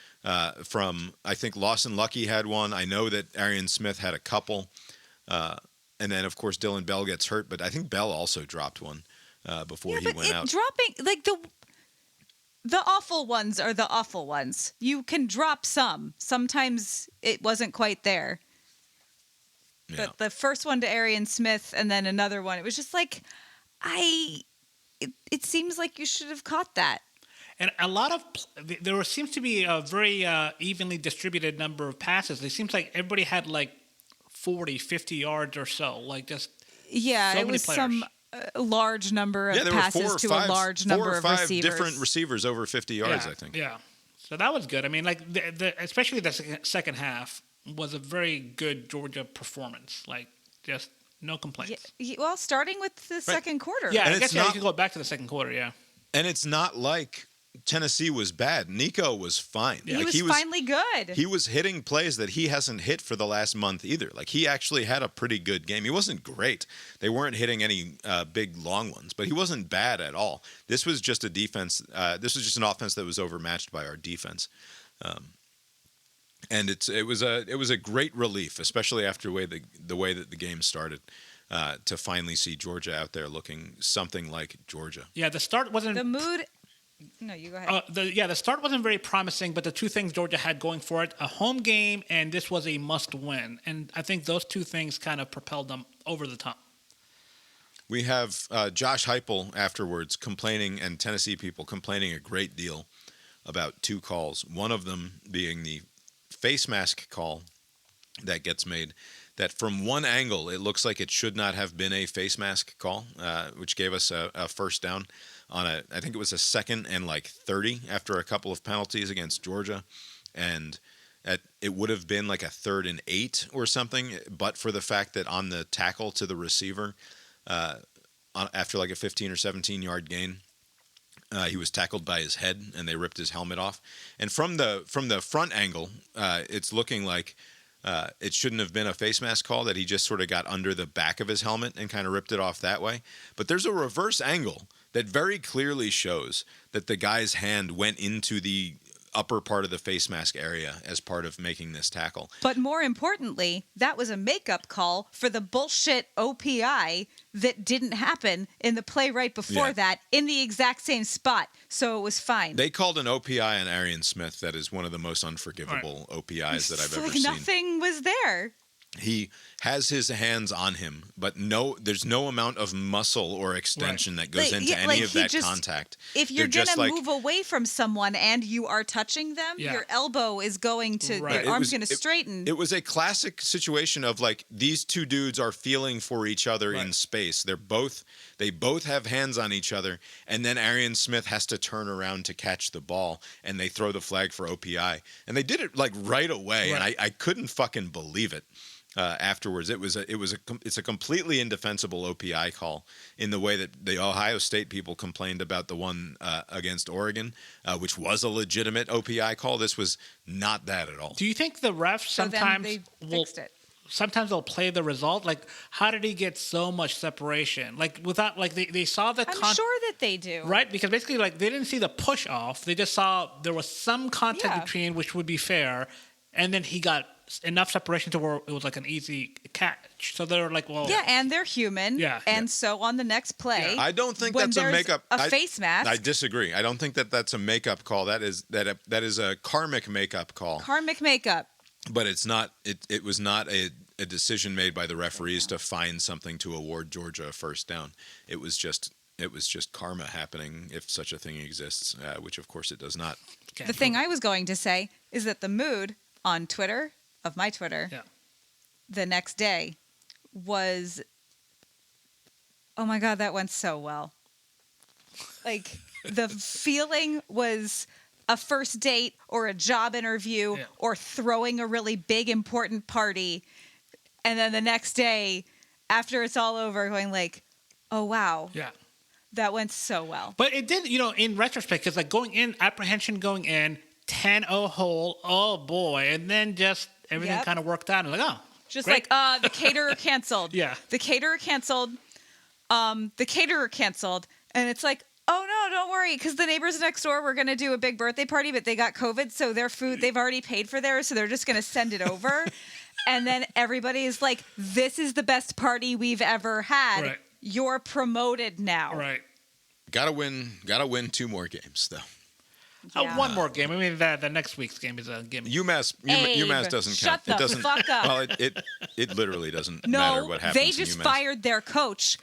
from, I think Lawson Lucky had one. I know that Arian Smith had a couple. And then, of course, Dylan Bell gets hurt, but I think Bell also dropped one before he went out. Dropping, like the awful ones are the awful ones. You can drop some. Sometimes it wasn't quite there. Yeah. But the first one to Arian Smith and then another one, it was just like, it seems like you should have caught that. And a lot of, there seems to be a very evenly distributed number of passes. It seems like everybody had like 40, 50 yards or so, like just it was players. a large number of passes to a large number of receivers. 4 or 5 different receivers over 50 yards, I think. Yeah. So that was good. I mean, like, especially the second half was a very good Georgia performance. Like, just no complaints. Yeah, well, starting with the second quarter. Yeah, I guess you can go back to the second quarter, yeah. And it's not like Tennessee was bad. Nico was fine. Yeah. He was finally good. He was hitting plays that he hasn't hit for the last month either. Like, he actually had a pretty good game. He wasn't great. They weren't hitting any big, long ones, but he wasn't bad at all. This was just a defense. This was just an offense that was overmatched by our defense. And it was a great relief, especially after the way that the game started, to finally see Georgia out there looking something like Georgia. Yeah, the start wasn't... The mood... No, you go ahead. The start wasn't very promising, but the two things Georgia had going for it, a home game, and this was a must-win. And I think those two things kind of propelled them over the top. We have Josh Heupel afterwards complaining, and Tennessee people complaining a great deal about 2 calls. One of them being the face mask call that gets made, that from one angle, it looks like it should not have been a face mask call, which gave us a first down on I think it was a 2nd and 30 after a couple of penalties against Georgia. And it would have been like a 3rd and 8 or something, but for the fact that on the tackle to the receiver, after like a 15 or 17 yard gain, he was tackled by his head and they ripped his helmet off. And from the front angle, it's looking like it shouldn't have been a face mask call, that he just sort of got under the back of his helmet and kind of ripped it off that way. But there's a reverse angle that very clearly shows that the guy's hand went into the upper part of the face mask area as part of making this tackle. But more importantly, that was a makeup call for the bullshit OPI that didn't happen in the play right before that in the exact same spot. So it was fine. They called an OPI on Arian Smith that is one of the most unforgivable OPIs that I've ever seen. Nothing was there. He has his hands on him, but there's no amount of muscle or extension that goes into any of that contact. If you're going to move away from someone and you are touching them, your elbow is going to, your arm's going to straighten. It was a classic situation of like, these two dudes are feeling for each other in space. They both have hands on each other, and then Arian Smith has to turn around to catch the ball, and they throw the flag for OPI. And they did it like right away, and I couldn't fucking believe it. Afterwards, it's a completely indefensible OPI call in the way that the Ohio State people complained about the one against Oregon, which was a legitimate OPI call. This was not that at all. Do you think the refs sometimes they'll play the result? Like, how did he get so much separation? Like, without, like, they saw the... I'm sure that they do. Right? Because basically, like, they didn't see the push off. They just saw there was some contact between, which would be fair, and then he got enough separation to where it was like an easy catch. So they're like, well... Yeah, and they're human. Yeah. And so on the next play... I don't think that's a makeup... face mask... I disagree. I don't think that's a makeup call. That is a karmic makeup call. Karmic makeup. But it's not... It was not a decision made by the referees to find something to award Georgia a first down. It was just karma happening, if such a thing exists, which of course it does not. The thing I was going to say is that the mood on Twitter... of my Twitter, the next day was, oh my God, that went so well. Like, the feeling was a first date or a job interview or throwing a really big, important party. And then the next day, after it's all over, going like, oh, wow. Yeah. That went so well. But it did, in retrospect, because like apprehension going in, 10-0 hole, oh boy. And then just... everything kind of worked out. And like, oh, just great. Like the caterer canceled. The caterer canceled. And it's like, oh no, don't worry, because the neighbors next door were going to do a big birthday party, but they got COVID, so their food, they've already paid for theirs, so they're just going to send it over. And then everybody is like, this is the best party we've ever had. Right. You're promoted now. Right. Gotta win 2 more games though. One more game. I mean, the next week's game is a game. UMass doesn't count. Shut the fuck up. Well, it literally doesn't matter what happens. They just fired their coach,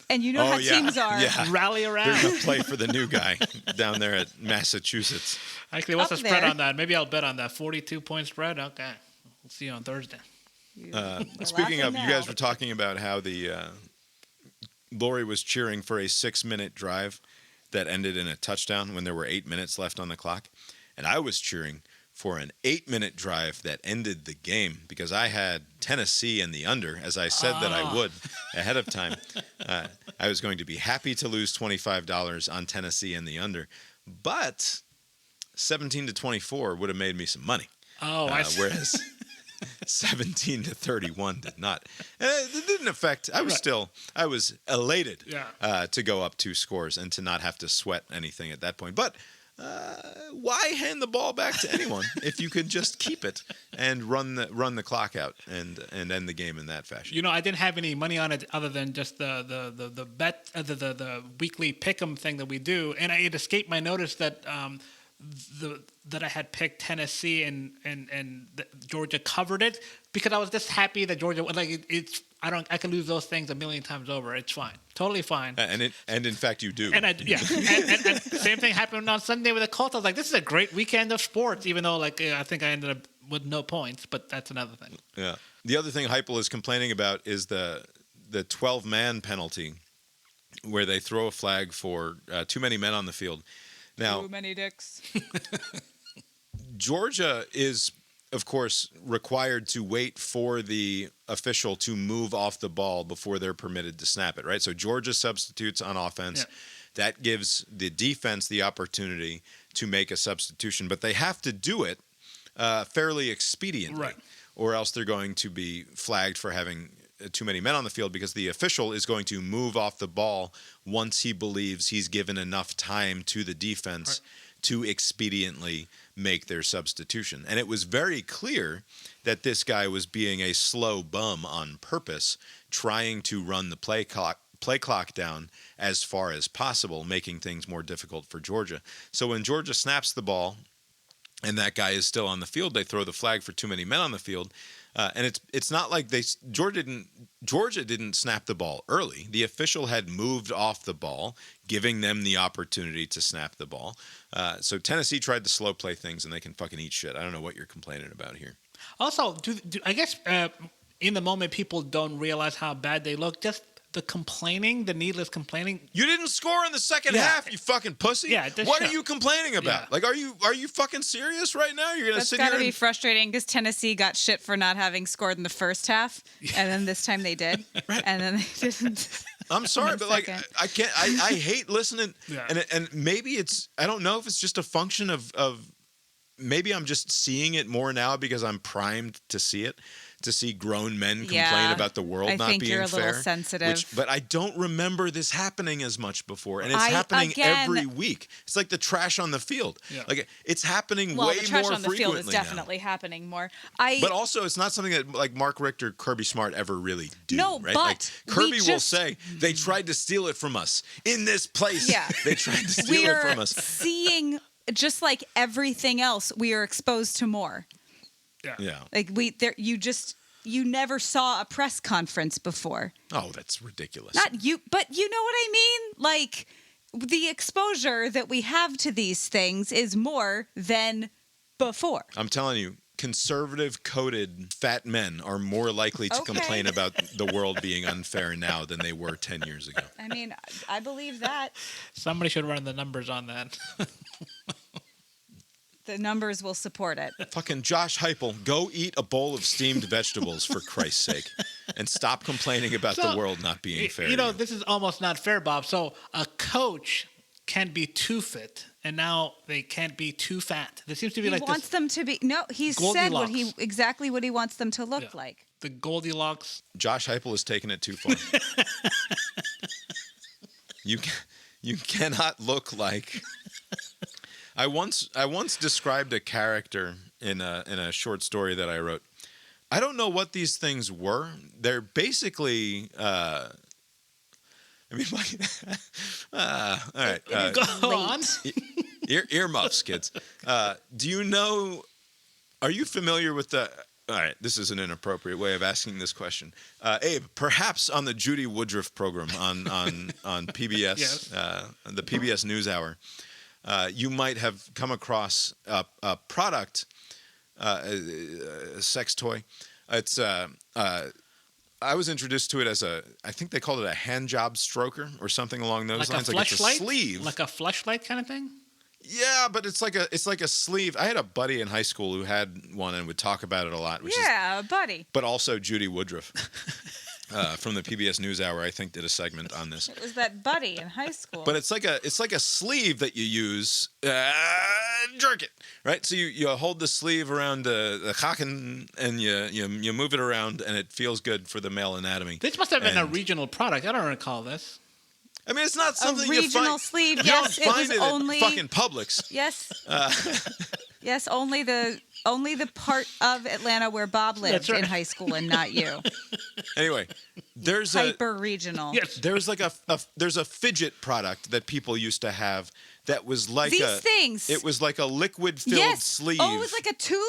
and you know how teams are. Yeah. Rally around. They're gonna play for the new guy down there at Massachusetts. Actually, what's the spread on that? Maybe I'll bet on that 42-point spread. Okay, we'll see you on Thursday. Speaking of, you guys were talking about how the Lori was cheering for a 6-minute drive that ended in a touchdown when there were 8 minutes left on the clock. And I was cheering for an 8-minute drive that ended the game because I had Tennessee in the under, as I said that I would ahead of time. I was going to be happy to lose $25 on Tennessee in the under, but 17-24 would have made me some money. Whereas 17-31 did not. It didn't affect. I was elated to go up 2 scores and to not have to sweat anything at that point. But why hand the ball back to anyone if you could just keep it and run the clock out and end the game in that fashion? I didn't have any money on it other than just the bet, the weekly pick'em thing that we do, and it escaped my notice that that I had picked Tennessee and Georgia covered it because I was just happy that Georgia I can lose those things a million times over. It's fine, totally fine. And in fact you do. And and same thing happened on Sunday with the Colts. I was like, this is a great weekend of sports, even though I think I ended up with no points, but that's another thing. Yeah. The other thing Heupel is complaining about is the 12-man penalty, where they throw a flag for too many men on the field. Now, too many dicks. Georgia is, of course, required to wait for the official to move off the ball before they're permitted to snap it, right? So Georgia substitutes on offense. Yeah. That gives the defense the opportunity to make a substitution, but they have to do it fairly expediently, right? Or else they're going to be flagged for having too many men on the field because the official is going to move off the ball once he believes he's given enough time to the defense to expediently make their substitution. And it was very clear that this guy was being a slow bum on purpose, trying to run the play clock down as far as possible, making things more difficult for Georgia. So when Georgia snaps the ball and that guy is still on the field, they throw the flag for too many men on the field. And it's not like Georgia didn't snap the ball early. The official had moved off the ball, giving them the opportunity to snap the ball. So Tennessee tried to slow play things, and they can fucking eat shit. I don't know what you're complaining about here. Also, I guess in the moment people don't realize how bad they look. Just the needless complaining. You didn't score in the second half, you fucking pussy. Yeah, what are you complaining about? Yeah. Like, are you fucking serious right now? You're gonna That's sit here. That's gotta be frustrating because Tennessee got shit for not having scored in the first half, and then this time they did, and then they didn't. I'm sorry, but like I can't. I hate listening, and maybe it's. I don't know if it's just a function of. Maybe I'm just seeing it more now because I'm primed to see it. To see grown men complain about the world not being fair. I think you're a little sensitive. But I don't remember this happening as much before. And it's happening every week. It's like the trash on the field. Yeah. Like it's happening way more frequently now. Well, the trash on the field is definitely happening more. But also it's not something that like Mark Richter, Kirby Smart ever really do. No, right? but like, Kirby will say, they tried to steal it from us. In this place, they tried to steal it from us. Seeing, just like everything else, we are exposed to more. Yeah. Like you never saw a press conference before. Oh, that's ridiculous. Not you, but you know what I mean? Like the exposure that we have to these things is more than before. I'm telling you, conservative coded fat men are more likely to complain about the world being unfair now than they were 10 years ago. I mean, I believe that. Somebody should run the numbers on that. The numbers will support it. Fucking Josh Heupel, go eat a bowl of steamed vegetables for Christ's sake, and stop complaining about the world not being fair. You know, this is almost not fair, Bob. So a coach can be too fit, and now they can't be too fat. There seems to be he wants them to be. No, he's said exactly what he wants them to look like. The Goldilocks. Josh Heupel has taken it too far. You cannot look like. I once described a character in a short story that I wrote. I don't know what these things were. They're basically. All right. Go on. Earmuffs, kids. Do you know? Are you familiar with the? All right, this is an inappropriate way of asking this question. Abe, perhaps on the Judy Woodruff program on PBS, yes. The PBS NewsHour. You might have come across a product, a sex toy. It's I was introduced to it as I think they called it a hand job stroker or something along those lines. Like a fleshlight? Sleeve. Like a fleshlight kind of thing? Yeah, but it's like a sleeve. I had a buddy in high school who had one and would talk about it a lot. A buddy. But also Judy Woodruff from the PBS NewsHour, I think, did a segment on this. It was that buddy in high school. But it's like a sleeve that you use, jerk it, right? So you hold the sleeve around the haken and you move it around, and it feels good for the male anatomy. This must have been a regional product. I don't recall this. I mean, it's not something a regional sleeve. Yes, it was only fucking Publix. Yes, yes, only the part of Atlanta where Bob lived in high school, and not you. Anyway, there's hyper regional. Yes, there's like there's a fidget product that people used to have that was like these things. It was like a liquid filled sleeve. Oh, it was like a tube,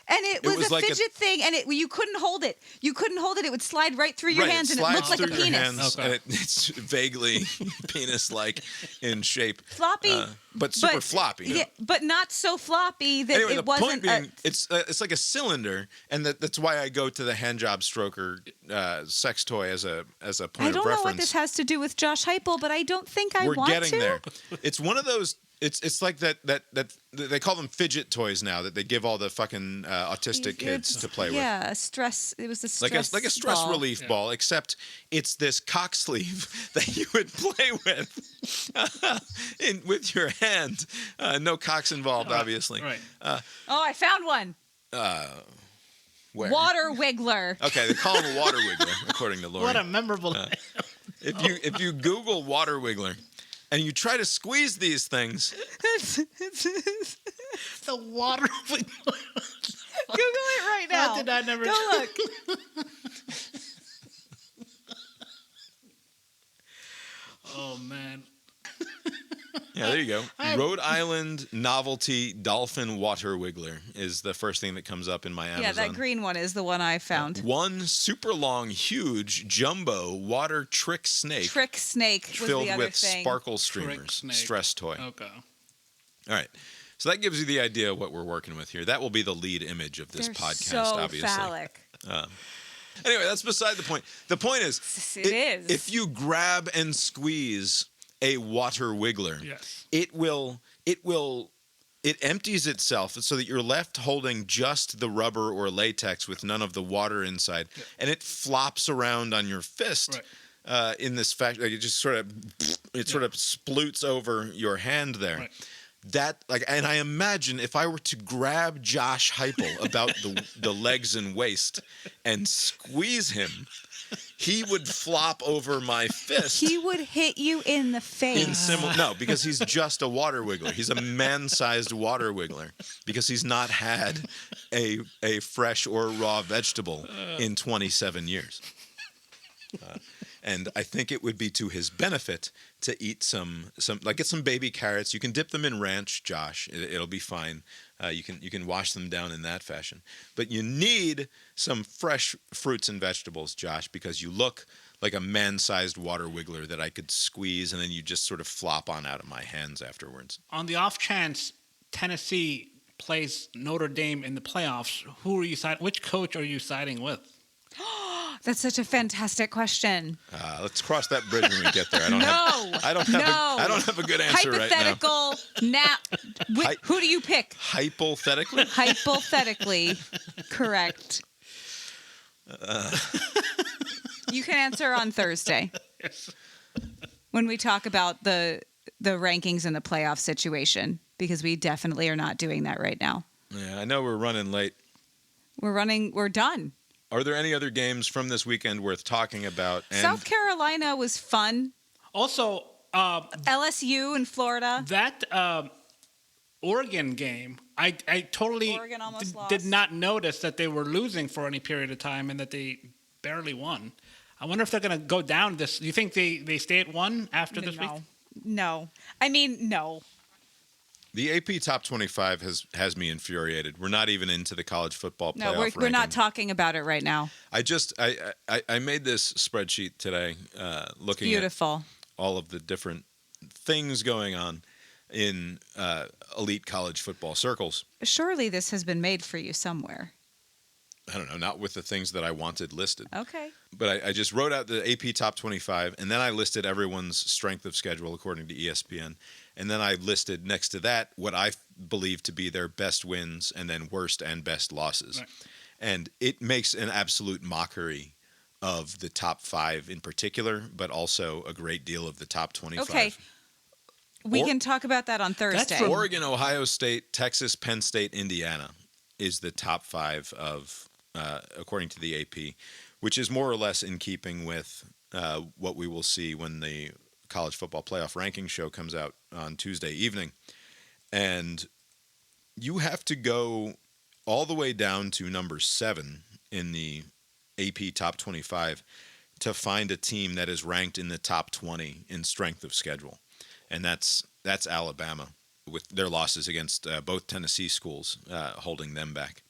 and it was a fidget thing, and you couldn't hold it. You couldn't hold it. It would slide right through your hands, and it looked like a penis. And it's vaguely penis-like in shape. Floppy. But super floppy. Yeah, but not so floppy that anyway, it wasn't. Point being, it's like a cylinder, and that's why I go to the hand job stroker sex toy as a point of reference. I don't know what this has to do with Josh Heupel, but I don't think I want to. We're getting there. It's one of those. It's like that they call them fidget toys now that they give all the fucking autistic kids to play with. Yeah, a stress. It was a stress like a stress relief ball, except it's this cock sleeve that you would play with with your hand. No cocks involved, obviously. Right. I found one. Where? Water wiggler. Okay, they call him a water wiggler, according to Lori. What a memorable name. If you Google water wiggler and you try to squeeze these things, the water wiggler. Google it right now. How did I never go look? Oh man. Yeah, there you go. Rhode Island Novelty Dolphin Water Wiggler is the first thing that comes up in my Amazon. Yeah, that green one is the one I found. One super long, huge, jumbo water trick snake. Trick snake was filled the other with thing. Sparkle streamers. Stress toy. Okay. All right. So that gives you the idea of what we're working with here. That will be the lead image of this podcast, so obviously. Phallic. Anyway, that's beside the point. The point is, if you grab and squeeze a water wiggler, yes, it empties itself so that you're left holding just the rubber or latex with none of the water inside, and it flops around on your fist in this fashion. Like it just sort of sploots over your hand there. Right. And I imagine if I were to grab Josh Heupel about the legs and waist and squeeze him, he would flop over my fist. He would hit you in the face. No, because he's just a water wiggler. He's a man-sized water wiggler because he's not had a fresh or raw vegetable in 27 years. And I think it would be to his benefit to eat get some baby carrots. You can dip them in ranch, Josh. It'll be fine. You can wash them down in that fashion. But you need some fresh fruits and vegetables, Josh, because you look like a man-sized water wiggler that I could squeeze, and then you just sort of flop on out of my hands afterwards. On the off chance Tennessee plays Notre Dame in the playoffs, who are you which coach are you siding with? That's such a fantastic question. Let's cross that bridge when we get there. I don't have a good answer right now. Hypothetical. Who do you pick? Hypothetically? Hypothetically. Correct. You can answer on Thursday. Yes. When we talk about the rankings and the playoff situation, because we definitely are not doing that right now. Yeah, I know we're running late. We're done. Are there any other games from this weekend worth talking about? South Carolina was fun. Also, LSU in Florida. That Oregon game, I totally did not notice that they were losing for any period of time and that they barely won. I wonder if they're going to go down this. Do you think they stay at 1 after this week? No. I mean, no. The AP Top 25 has me infuriated. We're not even into the college football playoff ranking. We're not talking about it right now. I made this spreadsheet today looking at all of the different things going on in elite college football circles. Surely this has been made for you somewhere. I don't know, not with the things that I wanted listed. Okay. But I just wrote out the AP top 25, and then I listed everyone's strength of schedule according to ESPN. And then I listed next to that what I believe to be their best wins and then worst and best losses. Right. And it makes an absolute mockery of the top 5 in particular, but also a great deal of the top 25. Okay. We can talk about that on Thursday. That's Oregon, Ohio State, Texas, Penn State, Indiana is the top 5 of, according to the AP, which is more or less in keeping with what we will see when the college football playoff ranking show comes out on Tuesday evening. And you have to go all the way down to number 7 in the AP top 25 to find a team that is ranked in the top 20 in strength of schedule. And that's Alabama, with their losses against both Tennessee schools holding them back,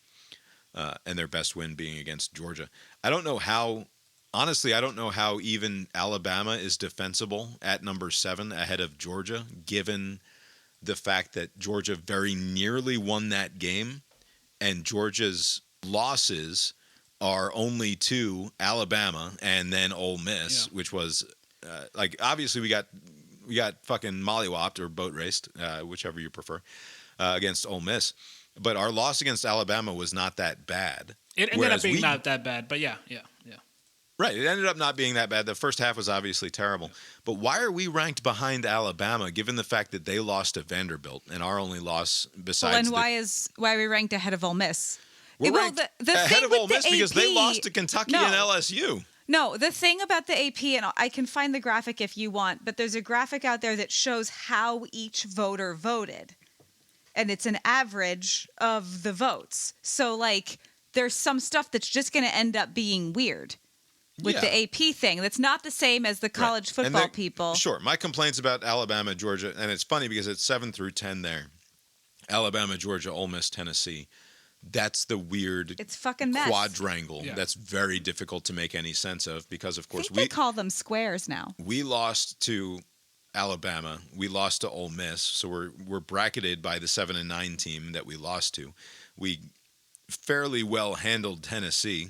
and their best win being against Georgia. I don't know how even Alabama is defensible at number 7 ahead of Georgia, given the fact that Georgia very nearly won that game, and Georgia's losses are only to Alabama and then Ole Miss, which was obviously we got fucking mollywopped or boat raced, whichever you prefer, against Ole Miss. But our loss against Alabama was not that bad. It ended up being not that bad, but yeah. Right, it ended up not being that bad. The first half was obviously terrible. But why are we ranked behind Alabama, given the fact that they lost to Vanderbilt and our only loss besides? Well, and why are we ranked ahead of Ole Miss? We're ranked ahead of Ole Miss because they lost to Kentucky and LSU. No, the thing about the AP, and I can find the graphic if you want, but there's a graphic out there that shows how each voter voted. And it's an average of the votes. So, there's some stuff that's just going to end up being weird with the AP thing. That's not the same as the college football people. Sure. My complaints about Alabama, Georgia, and it's funny because it's 7 through 10 there. Alabama, Georgia, Ole Miss, Tennessee. That's the weird quadrangle that's very difficult to make any sense of because, of course, they call them squares now. We lost to Alabama. We lost to Ole Miss, so we're bracketed by the 7 and 9 team that we lost to. We fairly well handled Tennessee.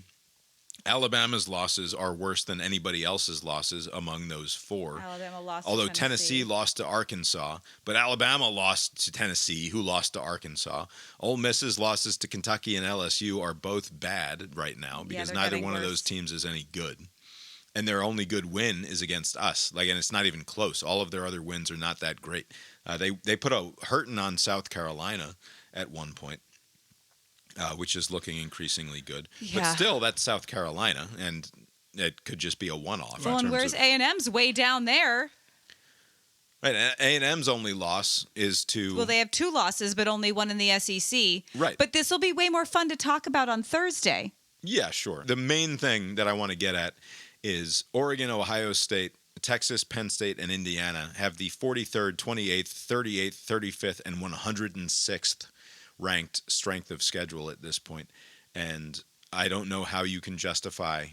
Alabama's losses are worse than anybody else's losses among those 4. Alabama lost Although to Tennessee lost to Arkansas, but Alabama lost to Tennessee, who lost to Arkansas. Ole Miss's losses to Kentucky and LSU are both bad right now because neither one of those teams is any good. And their only good win is against us. And it's not even close. All of their other wins are not that great. They put a hurting on South Carolina at one point. Which is looking increasingly good. Yeah. But still, that's South Carolina, and it could just be a one-off. Well, and where's A&M's way down there? Right, A&M's only loss is to... Well, they have 2 losses, but only one in the SEC. Right. But this will be way more fun to talk about on Thursday. Yeah, sure. The main thing that I want to get at is Oregon, Ohio State, Texas, Penn State, and Indiana have the 43rd, 28th, 38th, 35th, and 106th ranked strength of schedule at this point. And I don't know how you can justify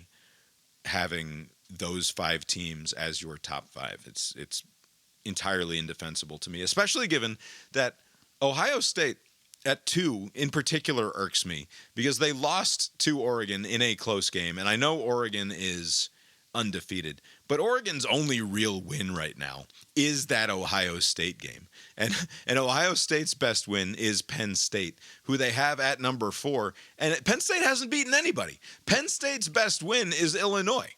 having those 5 teams as your top 5. It's entirely indefensible to me, especially given that Ohio State at 2 in particular irks me because they lost to Oregon in a close game. And I know Oregon is undefeated, but Oregon's only real win right now is that Ohio State game. And Ohio State's best win is Penn State, who they have at number 4. And Penn State hasn't beaten anybody. Penn State's best win is Illinois.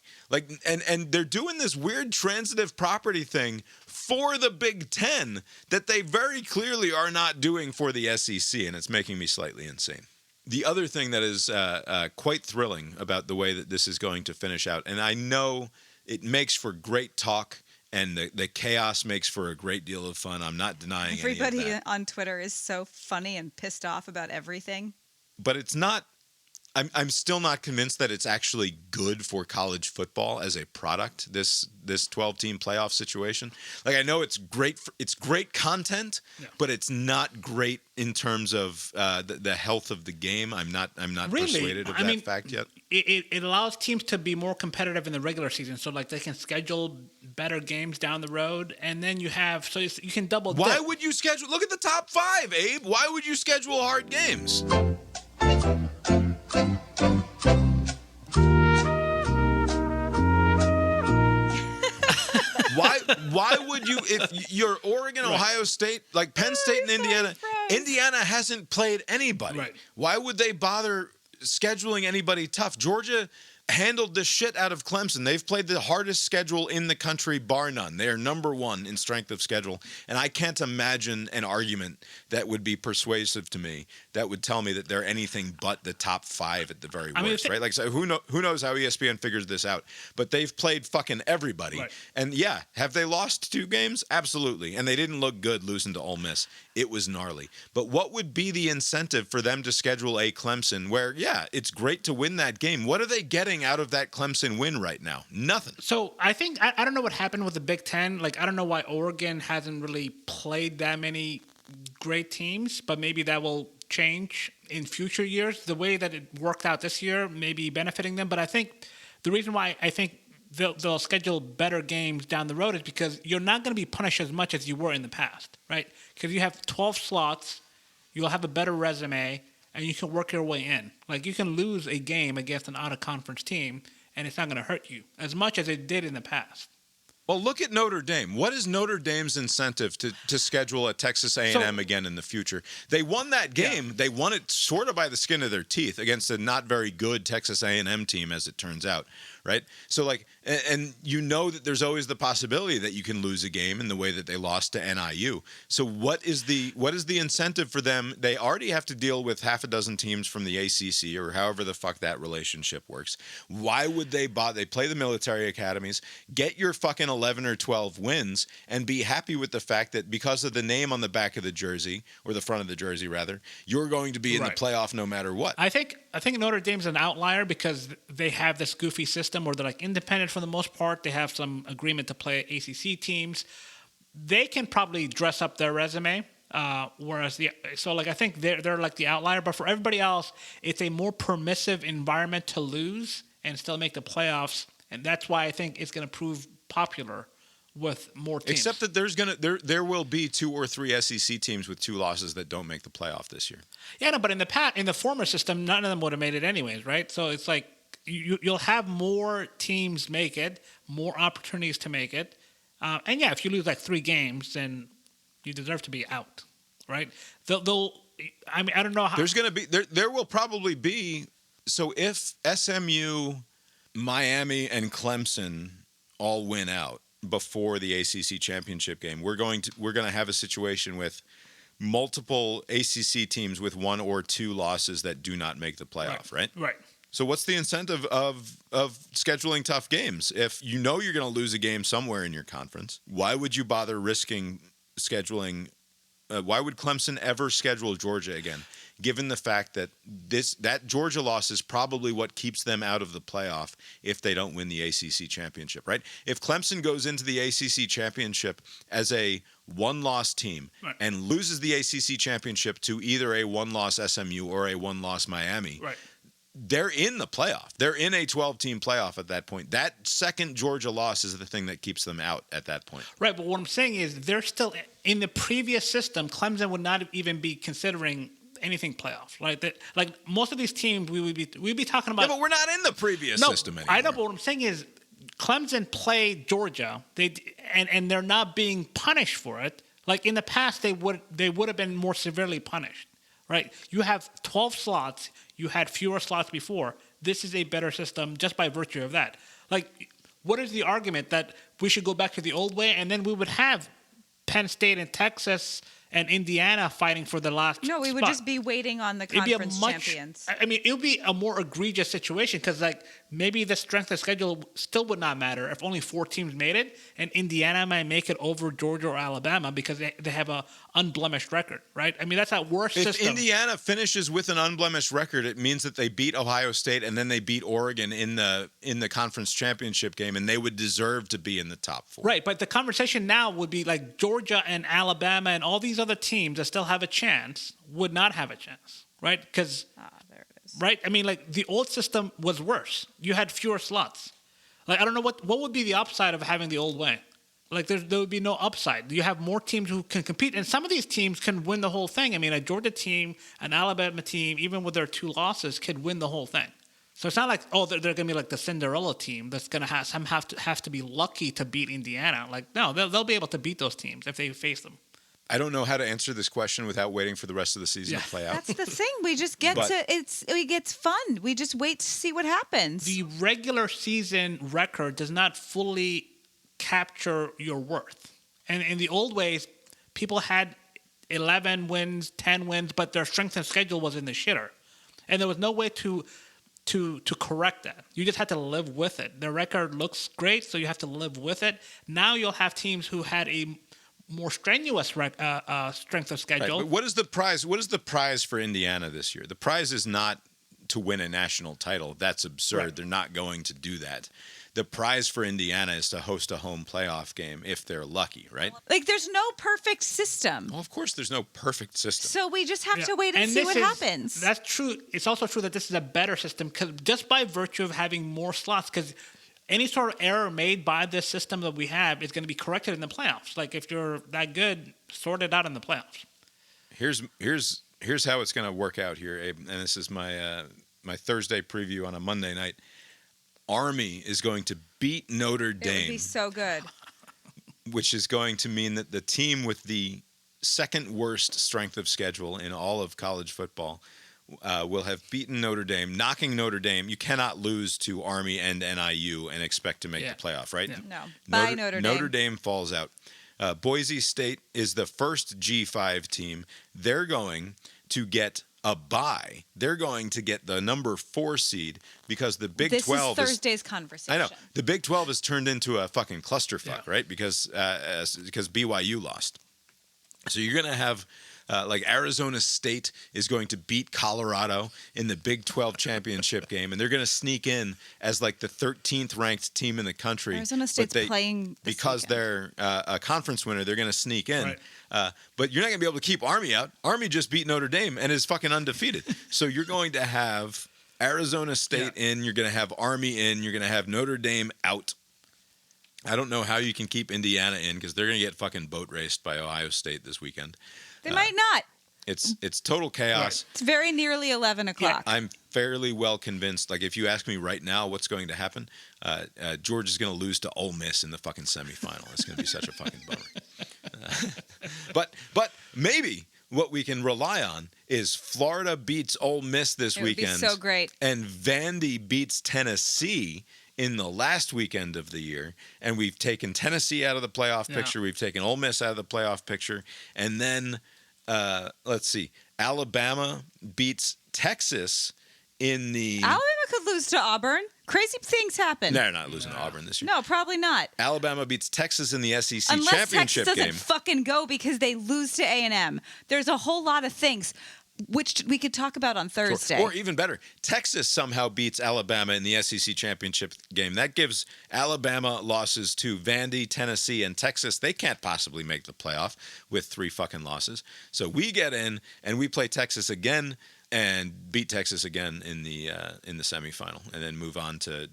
And they're doing this weird transitive property thing for the Big Ten that they very clearly are not doing for the SEC, and it's making me slightly insane. The other thing that is quite thrilling about the way that this is going to finish out, and I know it makes for great talk, and the chaos makes for a great deal of fun. I'm not denying Everybody any of that. On Twitter is so funny and pissed off about everything. But it's not... I'm still not convinced that it's actually good for college football as a product, this 12-team playoff situation. I know it's great content, but it's not great in terms of the health of the game. I'm not really persuaded of that fact yet. It allows teams to be more competitive in the regular season, so they can schedule better games down the road, and then you can double. Why would you schedule? Look at the top 5, Abe. Why would you schedule hard games? Why would you, if you're Oregon, Ohio State, like Penn State and Indiana, Indiana hasn't played anybody. Right. Why would they bother scheduling anybody tough? Georgia handled the shit out of Clemson. They've played the hardest schedule in the country, bar none. They are number one in strength of schedule. And I can't imagine an argument that would be persuasive to me that would tell me that they're anything but the top 5 at the very worst, right? Like, so who knows how ESPN figures this out? But they've played fucking everybody. Right. And yeah, have they lost 2 games? Absolutely. And they didn't look good losing to Ole Miss. It was gnarly. But what would be the incentive for them to schedule a Clemson where, yeah, it's great to win that game? What are they getting out of that Clemson win right now? Nothing. So I think, I don't know what happened with the Big Ten. Like, I don't know why Oregon hasn't really played that many great teams, but maybe that will change in future years. The way that it worked out this year may be benefiting them. But I think the reason why I think they'll schedule better games down the road is because you're not going to be punished as much as you were in the past, right? Because you have 12 slots, you'll have a better resume, and you can work your way in. Like, you can lose a game against an out-of-conference team, and it's not going to hurt you as much as it did in the past. Well, look at Notre Dame. What is Notre Dame's incentive to schedule a Texas A&M again in the future? They won that game. Yeah. They won it sort of by the skin of their teeth against a not very good Texas A&M team, as it turns out, right? So, like, and you know that there's always the possibility that you can lose a game in the way that they lost to NIU. So what is the incentive for them? They already have to deal with half a dozen teams from the ACC or however the fuck that relationship works. Why would they They play the military academies, get your fucking 11 or 12 wins, and be happy with the fact that because of the name on the back of the jersey, or the front of the jersey rather, you're going to be in the playoff no matter what. I think Notre Dame's an outlier because they have this goofy system where they're like independent for the most part. They have some agreement to play ACC teams. They can probably dress up their resume, whereas I think they're like the outlier. But for everybody else, it's a more permissive environment to lose and still make the playoffs, and that's why I think it's going to prove popular with more teams. Except that there will be 2 or 3 SEC teams with 2 losses that don't make the playoff this year. Yeah, no, but in the former system, none of them would have made it anyways, right? So it's like you'll have more teams make it, more opportunities to make it, and yeah, if you lose like 3 games, then you deserve to be out, right? I mean, I don't know how. There's going to be there will probably be. So if SMU, Miami, and Clemson all win out before the ACC championship game, we're going to have a situation with multiple ACC teams with 1 or 2 losses that do not make the playoff, right? Right. So what's the incentive of scheduling tough games? If you know you're going to lose a game somewhere in your conference, why would you bother risking scheduling? Why would Clemson ever schedule Georgia again? Given the fact that that Georgia loss is probably what keeps them out of the playoff if they don't win the ACC championship, right? If Clemson goes into the ACC championship as a 1-loss team and loses the ACC championship to either a 1-loss SMU or a 1-loss Miami, they're in the playoff. They're in a 12-team playoff at that point. That second Georgia loss is the thing that keeps them out at that point. Right, but what I'm saying is they're still in the previous system. Clemson would not even be considering anything playoff, right? Like most of these teams, we'd be talking about. Yeah, but we're not in the previous system anymore. I know, but what I'm saying is, Clemson played Georgia, and they're not being punished for it. Like in the past, they would have been more severely punished, right? You have 12 slots. You had fewer slots before. This is a better system just by virtue of that. Like, what is the argument that we should go back to the old way, and then we would have Penn State and Texas and Indiana fighting for the last No, we would just be waiting on the conference champions. I mean, it would be a more egregious situation because, like, maybe the strength of schedule still would not matter if only 4 teams made it, and Indiana might make it over Georgia or Alabama because they have a unblemished record, right? I mean, that's that worst system. If Indiana finishes with an unblemished record, it means that they beat Ohio State and then they beat Oregon in the conference championship game, and they would deserve to be in the top 4. Right, but the conversation now would be like Georgia and Alabama and all these other teams that still have a chance would not have a chance, right? Because there it is. Right, I mean, like the old system was worse. You had fewer slots. Like I don't know what would be the upside of having the old way. Like there would be no upside. You have more teams who can compete, and some of these teams can win the whole thing. I mean, a Georgia team, an Alabama team, even with their 2 losses, could win the whole thing. So it's not like they're going to be like the Cinderella team that's going to have to be lucky to beat Indiana. Like no, they'll be able to beat those teams if they face them. I don't know how to answer this question without waiting for the rest of the season to play out. That's the thing. We just get it gets fun. We just wait to see what happens. The regular season record does not fully capture your worth. And in the old ways, people had 11 wins, 10 wins, but their strength of schedule was in the shitter. And there was no way to correct that. You just had to live with it. Their record looks great, so you have to live with it. Now you'll have teams who had a more strenuous strength of schedule. Right, but what is the prize? What is the prize for Indiana this year? The prize is not to win a national title. That's absurd. Right. They're not going to do that. The prize for Indiana is to host a home playoff game if they're lucky, right? Like, there's no perfect system. Well, of course, there's no perfect system. So we just have to wait and see what happens. That's true. It's also true that this is a better system because just by virtue of having more slots, because any sort of error made by this system that we have is going to be corrected in the playoffs. Like, if you're that good, sort it out in the playoffs. Here's how it's going to work out here, Abe. And this is my my Thursday preview on a Monday night. Army is going to beat Notre Dame. It would be so good. Which is going to mean that the team with the second worst strength of schedule in all of college football will have beaten Notre Dame, knocking Notre Dame. You cannot lose to Army and NIU and expect to make the playoff, right? Yeah. No. Bye, Notre Dame. Notre Dame falls out. Boise State is the first G5 team. They're going to get a bye. They're going to get the number 4 seed because the Big 12 is Thursday's conversation. I know. The Big 12 has turned into a fucking clusterfuck, right? Because BYU lost. So you're going to have like Arizona State is going to beat Colorado in the Big 12 championship game, and they're going to sneak in as like the 13th ranked team in the country. Arizona State's playing this because weekend. they're a conference winner. They're going to sneak in, but you're not going to be able to keep Army out. Army just beat Notre Dame and is fucking undefeated. So you're going to have Arizona State in. You're going to have Army in. You're going to have Notre Dame out. I don't know how you can keep Indiana in because they're going to get fucking boat raced by Ohio State this weekend. They might not. It's total chaos. Right. It's very nearly 11 o'clock. Yeah, I'm fairly well convinced. Like, if you ask me right now what's going to happen, Georgia's going to lose to Ole Miss in the fucking semifinal. It's going to be such a fucking bummer. But maybe what we can rely on is Florida beats Ole Miss this weekend. It would be so great. And Vandy beats Tennessee in the last weekend of the year, and we've taken Tennessee out of the playoff picture. We've taken Ole Miss out of the playoff picture. And then, let's see, Alabama beats Texas in the... Alabama could lose to Auburn. Crazy things happen. No, they're not losing to Auburn this year. No, probably not. Alabama beats Texas in the SEC Unless championship Texas game. doesn't fucking go because they lose to A&M. There's a whole lot of things which we could talk about on Thursday. Or even better, Texas somehow beats Alabama in the SEC championship game. That gives Alabama losses to Vandy, Tennessee, and Texas. They can't possibly make the playoff with 3 fucking losses. So we get in and we play Texas again and beat Texas again in the semifinal, and then move on to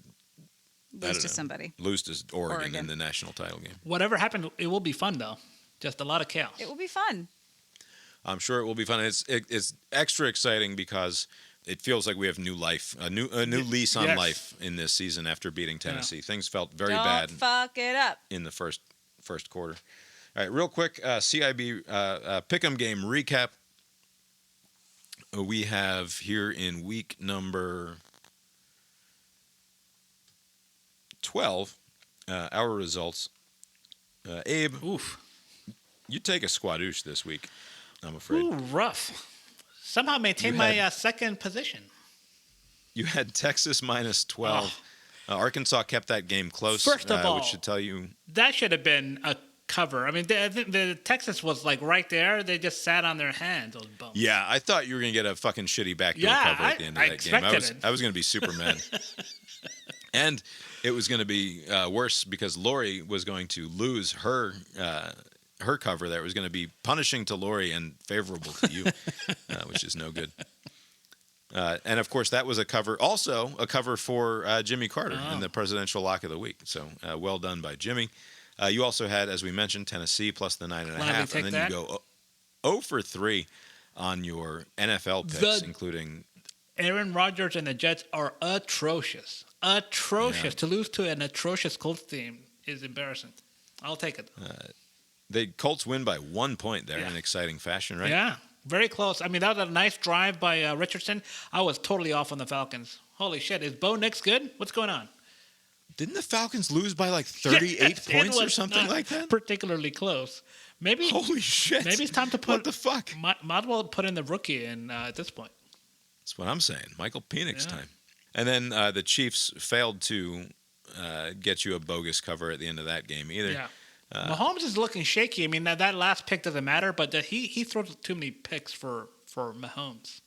somebody. Lose to Oregon in the national title game. Whatever happened, it will be fun though. Just a lot of chaos. It will be fun. I'm sure it will be fun. It's extra exciting because it feels like we have new life, a new lease on life in this season after beating Tennessee. Yeah. Things felt very bad. Don't fuck it up in the first quarter. All right, real quick, CIB Pick'em game recap. We have here in week number 12 our results. Abe, you take a squadouche this week, I'm afraid. Ooh, rough. Somehow maintain my second position. You had Texas minus 12. Arkansas kept that game close. First of all, which should tell you that should have been a cover. I mean, the Texas was like right there. They just sat on their hands. Those bums. Yeah, I thought you were going to get a fucking shitty backdoor cover at the end of that game. I was going to be super mad. And it was going to be worse because Lori was going to lose her cover. That was going to be punishing to Lori and favorable to you, which is no good. And of course, that was a cover for Jimmy Carter in the presidential lock of the week. So well done by Jimmy. You also had, as we mentioned, Tennessee plus the 9.5, and then you go 0 for 3 on your NFL picks, including Aaron Rodgers and the Jets are atrocious. Atrocious. To lose to an atrocious Colts team is embarrassing. I'll take it. The Colts win by 1 point there in exciting fashion, right? Yeah, very close. I mean, that was a nice drive by Richardson. I was totally off on the Falcons. Holy shit. Is Bo Nix good? What's going on? Didn't the Falcons lose by like 38 points or something like that? Particularly close. Maybe. Holy shit. Maybe it's time to put. What the fuck? Might as well put in the rookie at this point. That's what I'm saying. Michael Penix time. And then the Chiefs failed to get you a bogus cover at the end of that game either. Yeah. Mahomes is looking shaky. I mean, that last pick doesn't matter, but he throws too many picks for Mahomes.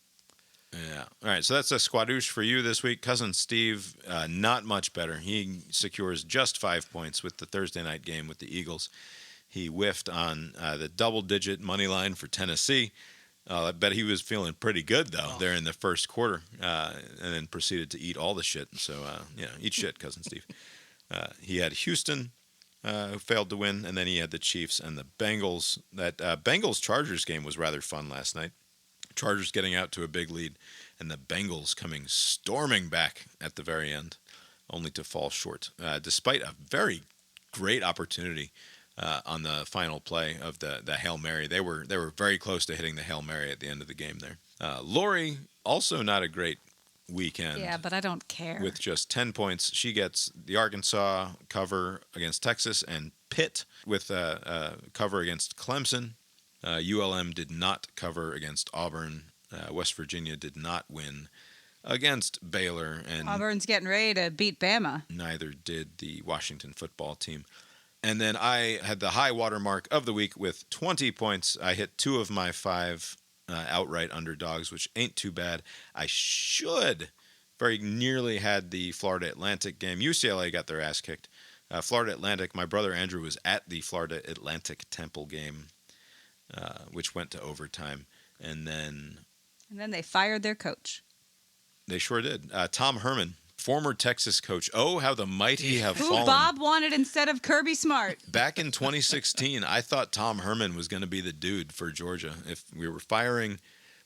Yeah. All right, so that's a squadouche for you this week. Cousin Steve, not much better. He secures just 5 points with the Thursday night game with the Eagles. He whiffed on the double-digit money line for Tennessee. I bet he was feeling pretty good, though, there in the first quarter, and then proceeded to eat all the shit. So, eat shit, Cousin Steve. He had Houston, who failed to win, and then he had the Chiefs and the Bengals. That Bengals-Chargers game was rather fun last night. Chargers getting out to a big lead, and the Bengals coming storming back at the very end, only to fall short, despite a very great opportunity on the final play of the Hail Mary. They were very close to hitting the Hail Mary at the end of the game there. Lori, also not a great weekend. Yeah, but I don't care. With just 10 points. She gets the Arkansas cover against Texas and Pitt with a cover against Clemson. ULM did not cover against Auburn. West Virginia did not win against Baylor. And Auburn's getting ready to beat Bama. Neither did the Washington football team. And then I had the high water mark of the week with 20 points. I hit 2 of my 5 outright underdogs, which ain't too bad. I should very nearly had the Florida Atlantic game. UCLA got their ass kicked. Florida Atlantic, my brother Andrew was at the Florida Atlantic Temple game, which went to overtime. And then they fired their coach. They sure did. Tom Herman, former Texas coach. Oh, how the mighty have fallen. Who Bob wanted instead of Kirby Smart. Back in 2016, I thought Tom Herman was going to be the dude for Georgia. If we were firing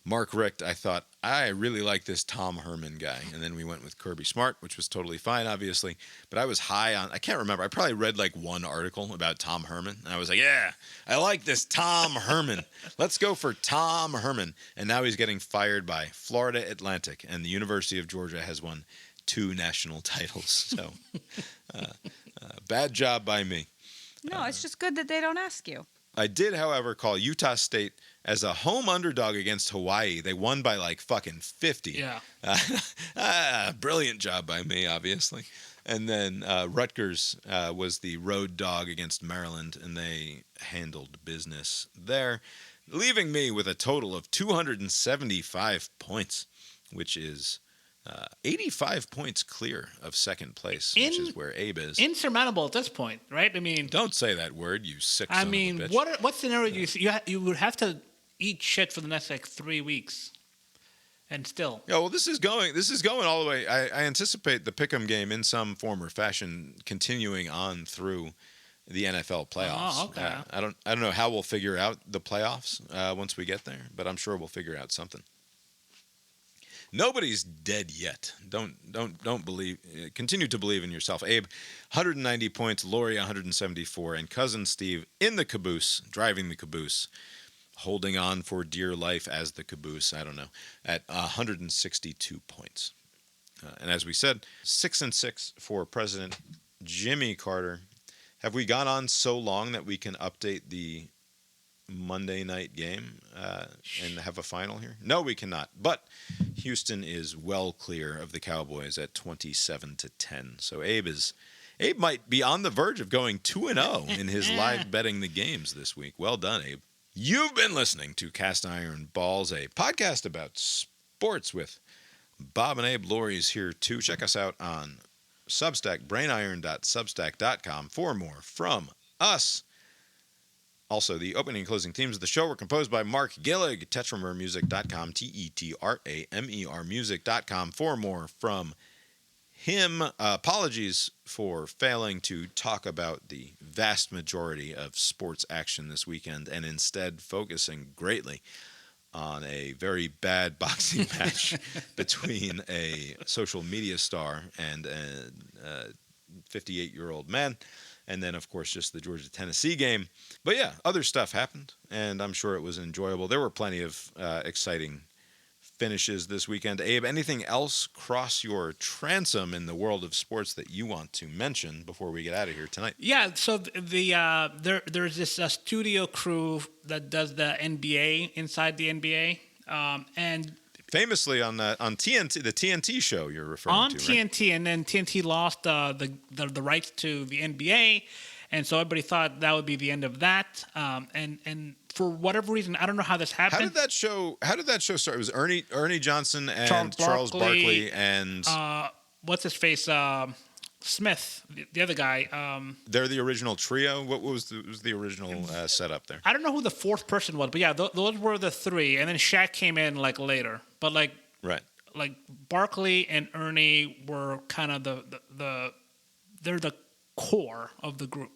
Mark Richt, I thought, I really like this Tom Herman guy. And then we went with Kirby Smart, which was totally fine, obviously. But I was high on, I can't remember. I probably read like one article about Tom Herman. And I was like, yeah, I like this Tom Herman. Let's go for Tom Herman. And now he's getting fired by Florida Atlantic. And the University of Georgia has won 2 national titles. So bad job by me. No, it's just good that they don't ask you. I did, however, call Utah State as a home underdog against Hawaii. They won by like fucking 50. Yeah. Brilliant job by me, obviously. And then Rutgers was the road dog against Maryland, and they handled business there, leaving me with a total of 275 points, which is 85 points clear of second place, which is where Abe is. Insurmountable at this point, right? I mean, don't say that word, you sick son of a bitch. What scenario do you see? You would have to eat shit for the next like 3 weeks, and still. Yeah, well, this is going all the way. I anticipate the Pick'em game in some form or fashion continuing on through the NFL playoffs. Oh, okay. I don't know how we'll figure out the playoffs once we get there, but I'm sure we'll figure out something. Nobody's dead yet. Don't believe. Continue to believe in yourself. Abe, 190 points. Lori, 174. And Cousin Steve in the caboose, driving the caboose, holding on for dear life as the caboose, I don't know, at 162 points. And as we said, 6-6 for President Jimmy Carter. Have we gone on so long that we can update the Monday night game and have a final here? No, we cannot. But Houston is well clear of the Cowboys at 27-10. So Abe might be on the verge of going 2-0 in his live betting the games this week. Well done, Abe. You've been listening to Cast Iron Balls, a podcast about sports with Bob and Abe. Lori's here too. Check us out on Substack, brainiron.substack.com for more from us. Also, the opening and closing themes of the show were composed by Mark Gillig, tetramermusic.com, Tetramer music.com for more from him. Apologies for failing to talk about the vast majority of sports action this weekend and instead focusing greatly on a very bad boxing match between a social media star and a 58-year-old man. And then, of course, just the Georgia-Tennessee game. But yeah, other stuff happened, and I'm sure it was enjoyable. There were plenty of exciting finishes this weekend. Abe, anything else cross your transom in the world of sports that you want to mention before we get out of here tonight? Yeah, so there's this studio crew that does the NBA, inside the NBA, and famously on TNT, the TNT show you're referring on to, TNT, right? And then TNT lost the rights to the NBA, and so everybody thought that would be the end of that. And for whatever reason, I don't know how this happened. How did that show start? It was Ernie Johnson and Charles Barkley and what's his face Smith, the other guy. They're the original trio. What was the original setup there? I don't know who the fourth person was, but yeah, those were the three, and then Shaq came in like later. But right, like Barkley and Ernie were kind of they're the core of the group.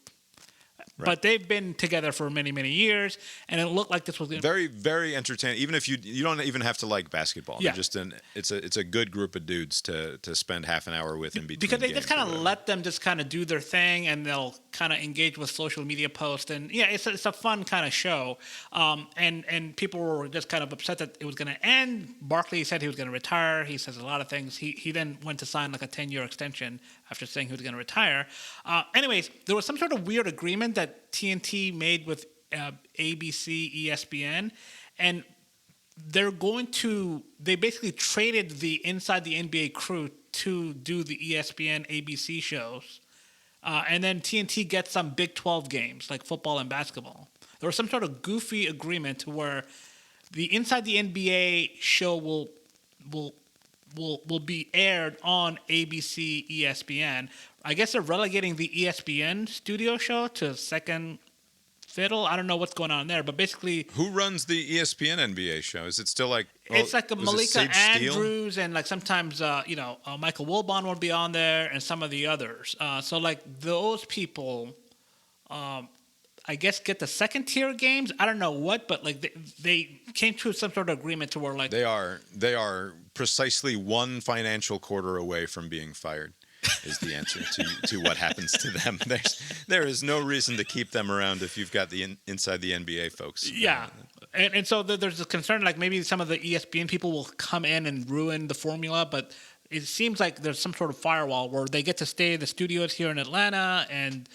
Right. But they've been together for many, many years, and it looked like this was very, very entertaining. Even if you don't even have to like basketball, yeah. It's a good group of dudes to spend half an hour with in between. Because they just kind of let them just kind of do their thing, and they'll kind of engage with social media posts, and yeah, it's a fun kind of show. And people were just kind of upset that it was going to end. Barkley said he was going to retire. He says a lot of things. He then went to sign like a 10-year extension after saying he was going to retire. Anyways, there was some sort of weird agreement that TNT made with ABC, ESPN, and they basically traded the Inside the NBA crew to do the ESPN, ABC shows, and then TNT gets some Big 12 games like football and basketball. There was some sort of goofy agreement to where the Inside the NBA show will be aired on ABC, ESPN. I guess they're relegating the ESPN studio show to second fiddle. I don't know what's going on there, but basically, who runs the ESPN NBA show? Is it still like it's like a Malika Andrews and like sometimes Michael Wilbon will be on there and some of the others. So like those people, I guess get the second tier games. I don't know what, but like they came to some sort of agreement to where like they are precisely one financial quarter away from being fired. Is the answer to what happens to them. There is no reason to keep them around if you've got the Inside the NBA folks. Yeah, and so there's a concern like maybe some of the ESPN people will come in and ruin the formula, but it seems like there's some sort of firewall where they get to stay in the studios here in Atlanta and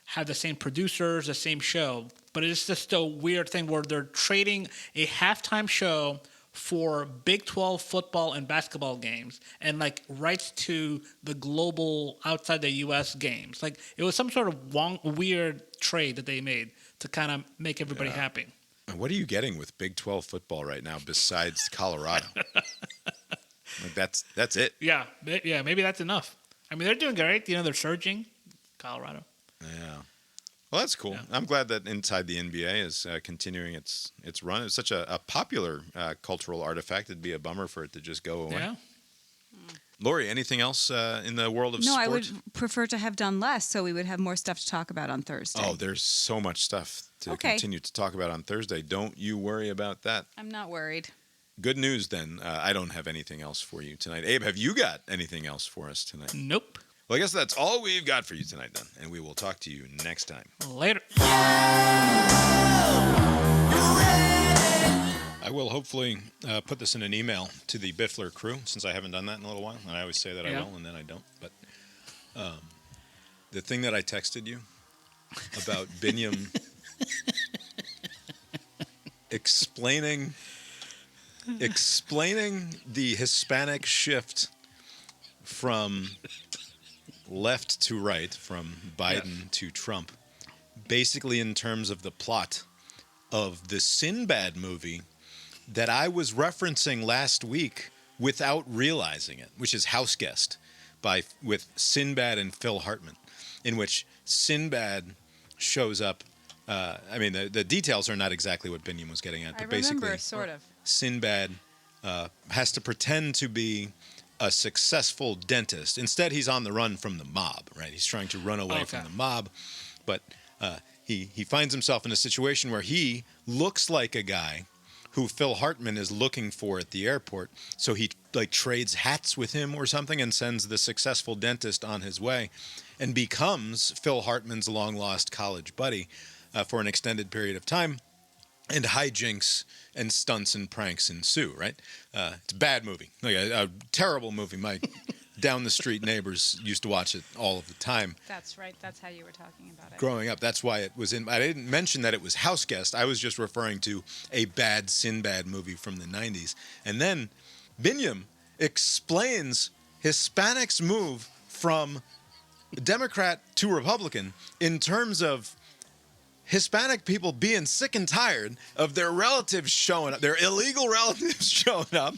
have the same producers, the same show. But it's just a weird thing where they're trading a halftime show for Big 12 football and basketball games and like rights to the global outside the U.S. games. Like it was some sort of weird trade that they made to kind of make everybody happy. What are you getting with Big 12 football right now besides Colorado? Like that's it. Yeah, maybe that's enough. I mean, they're doing great. They're surging. Colorado. Yeah. Well, that's cool. Yeah. I'm glad that Inside the NBA is continuing its run. It's such a popular cultural artifact. It'd be a bummer for it to just go away. Yeah. Lori, anything else in the world of sports? No, I would prefer to have done less so we would have more stuff to talk about on Thursday. Oh, there's so much stuff to continue to talk about on Thursday. Don't you worry about that. I'm not worried. Good news, then. I don't have anything else for you tonight. Abe, have you got anything else for us tonight? Nope. Well, I guess that's all we've got for you tonight, then, and we will talk to you next time. Later. I will hopefully put this in an email to the Biffler crew, since I haven't done that in a little while, and I always say that I will, and then I don't. But the thing that I texted you about Binyam explaining the Hispanic shift from left to right, from Biden to Trump, basically in terms of the plot of the Sinbad movie that I was referencing last week without realizing it, which is House Guest with Sinbad and Phil Hartman, in which Sinbad shows up. The details are not exactly what Binyam was getting at, but basically, sort of. Sinbad has to pretend to be a successful dentist. Instead, he's on the run from the mob, right? He's trying to run away from the mob, but he finds himself in a situation where he looks like a guy who Phil Hartman is looking for at the airport. So he like trades hats with him or something and sends the successful dentist on his way and becomes Phil Hartman's long-lost college buddy for an extended period of time. And hijinks and stunts and pranks ensue, right? It's a bad movie, like a terrible movie. My down-the-street neighbors used to watch it all of the time. That's right. That's how you were talking about it. Growing up, that's why it was in. I didn't mention that it was House Guest. I was just referring to a bad Sinbad movie from the 90s. And then Binyam explains Hispanics' move from Democrat to Republican in terms of Hispanic people being sick and tired of their relatives showing up, their illegal relatives showing up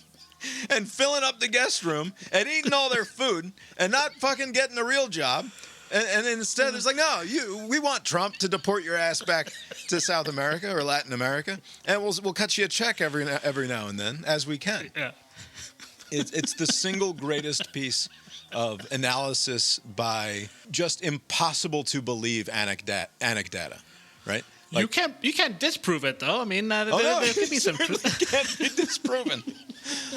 and filling up the guest room and eating all their food and not fucking getting a real job. And instead, it's like, no, we want Trump to deport your ass back to South America or Latin America, and we'll cut you a check every now and then as we can. Yeah. It's the single greatest piece of analysis by just impossible to believe anecdata. Right? Like, you can't disprove it though. I mean, there could be some truth. It can't be disproven.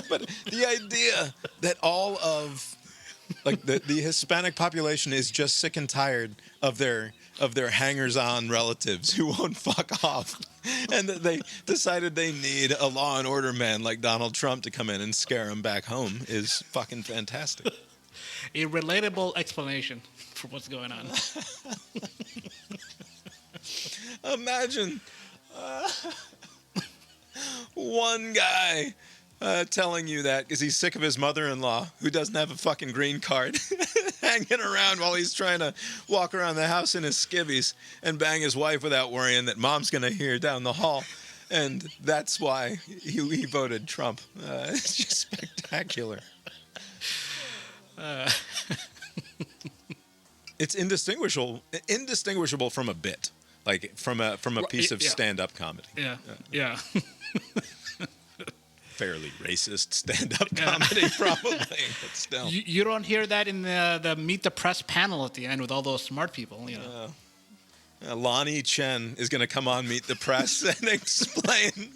But the idea that all of like the Hispanic population is just sick and tired of their hangers-on relatives who won't fuck off, and that they decided they need a law and order man like Donald Trump to come in and scare them back home is fucking fantastic. A relatable explanation for what's going on. Imagine one guy telling you that because he's sick of his mother-in-law who doesn't have a fucking green card hanging around while he's trying to walk around the house in his skivvies and bang his wife without worrying that mom's going to hear down the hall. And that's why he voted Trump. It's just spectacular. It's indistinguishable from a bit. Like from a piece of stand-up comedy. Yeah. Fairly racist stand-up comedy, probably, but still. You don't hear that in the Meet the Press panel at the end with all those smart people, you know. Lonnie Chen is going to come on Meet the Press and explain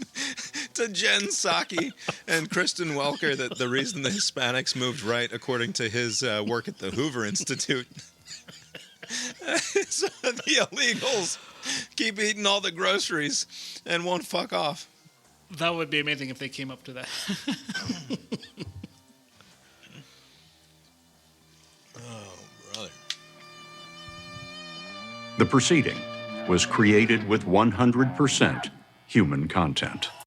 to Jen Psaki and Kristen Welker that the reason the Hispanics moved right, according to his work at the Hoover Institute, is the illegals keep eating all the groceries and won't fuck off. That would be amazing if they came up to that. Oh, brother. The proceeding was created with 100% human content.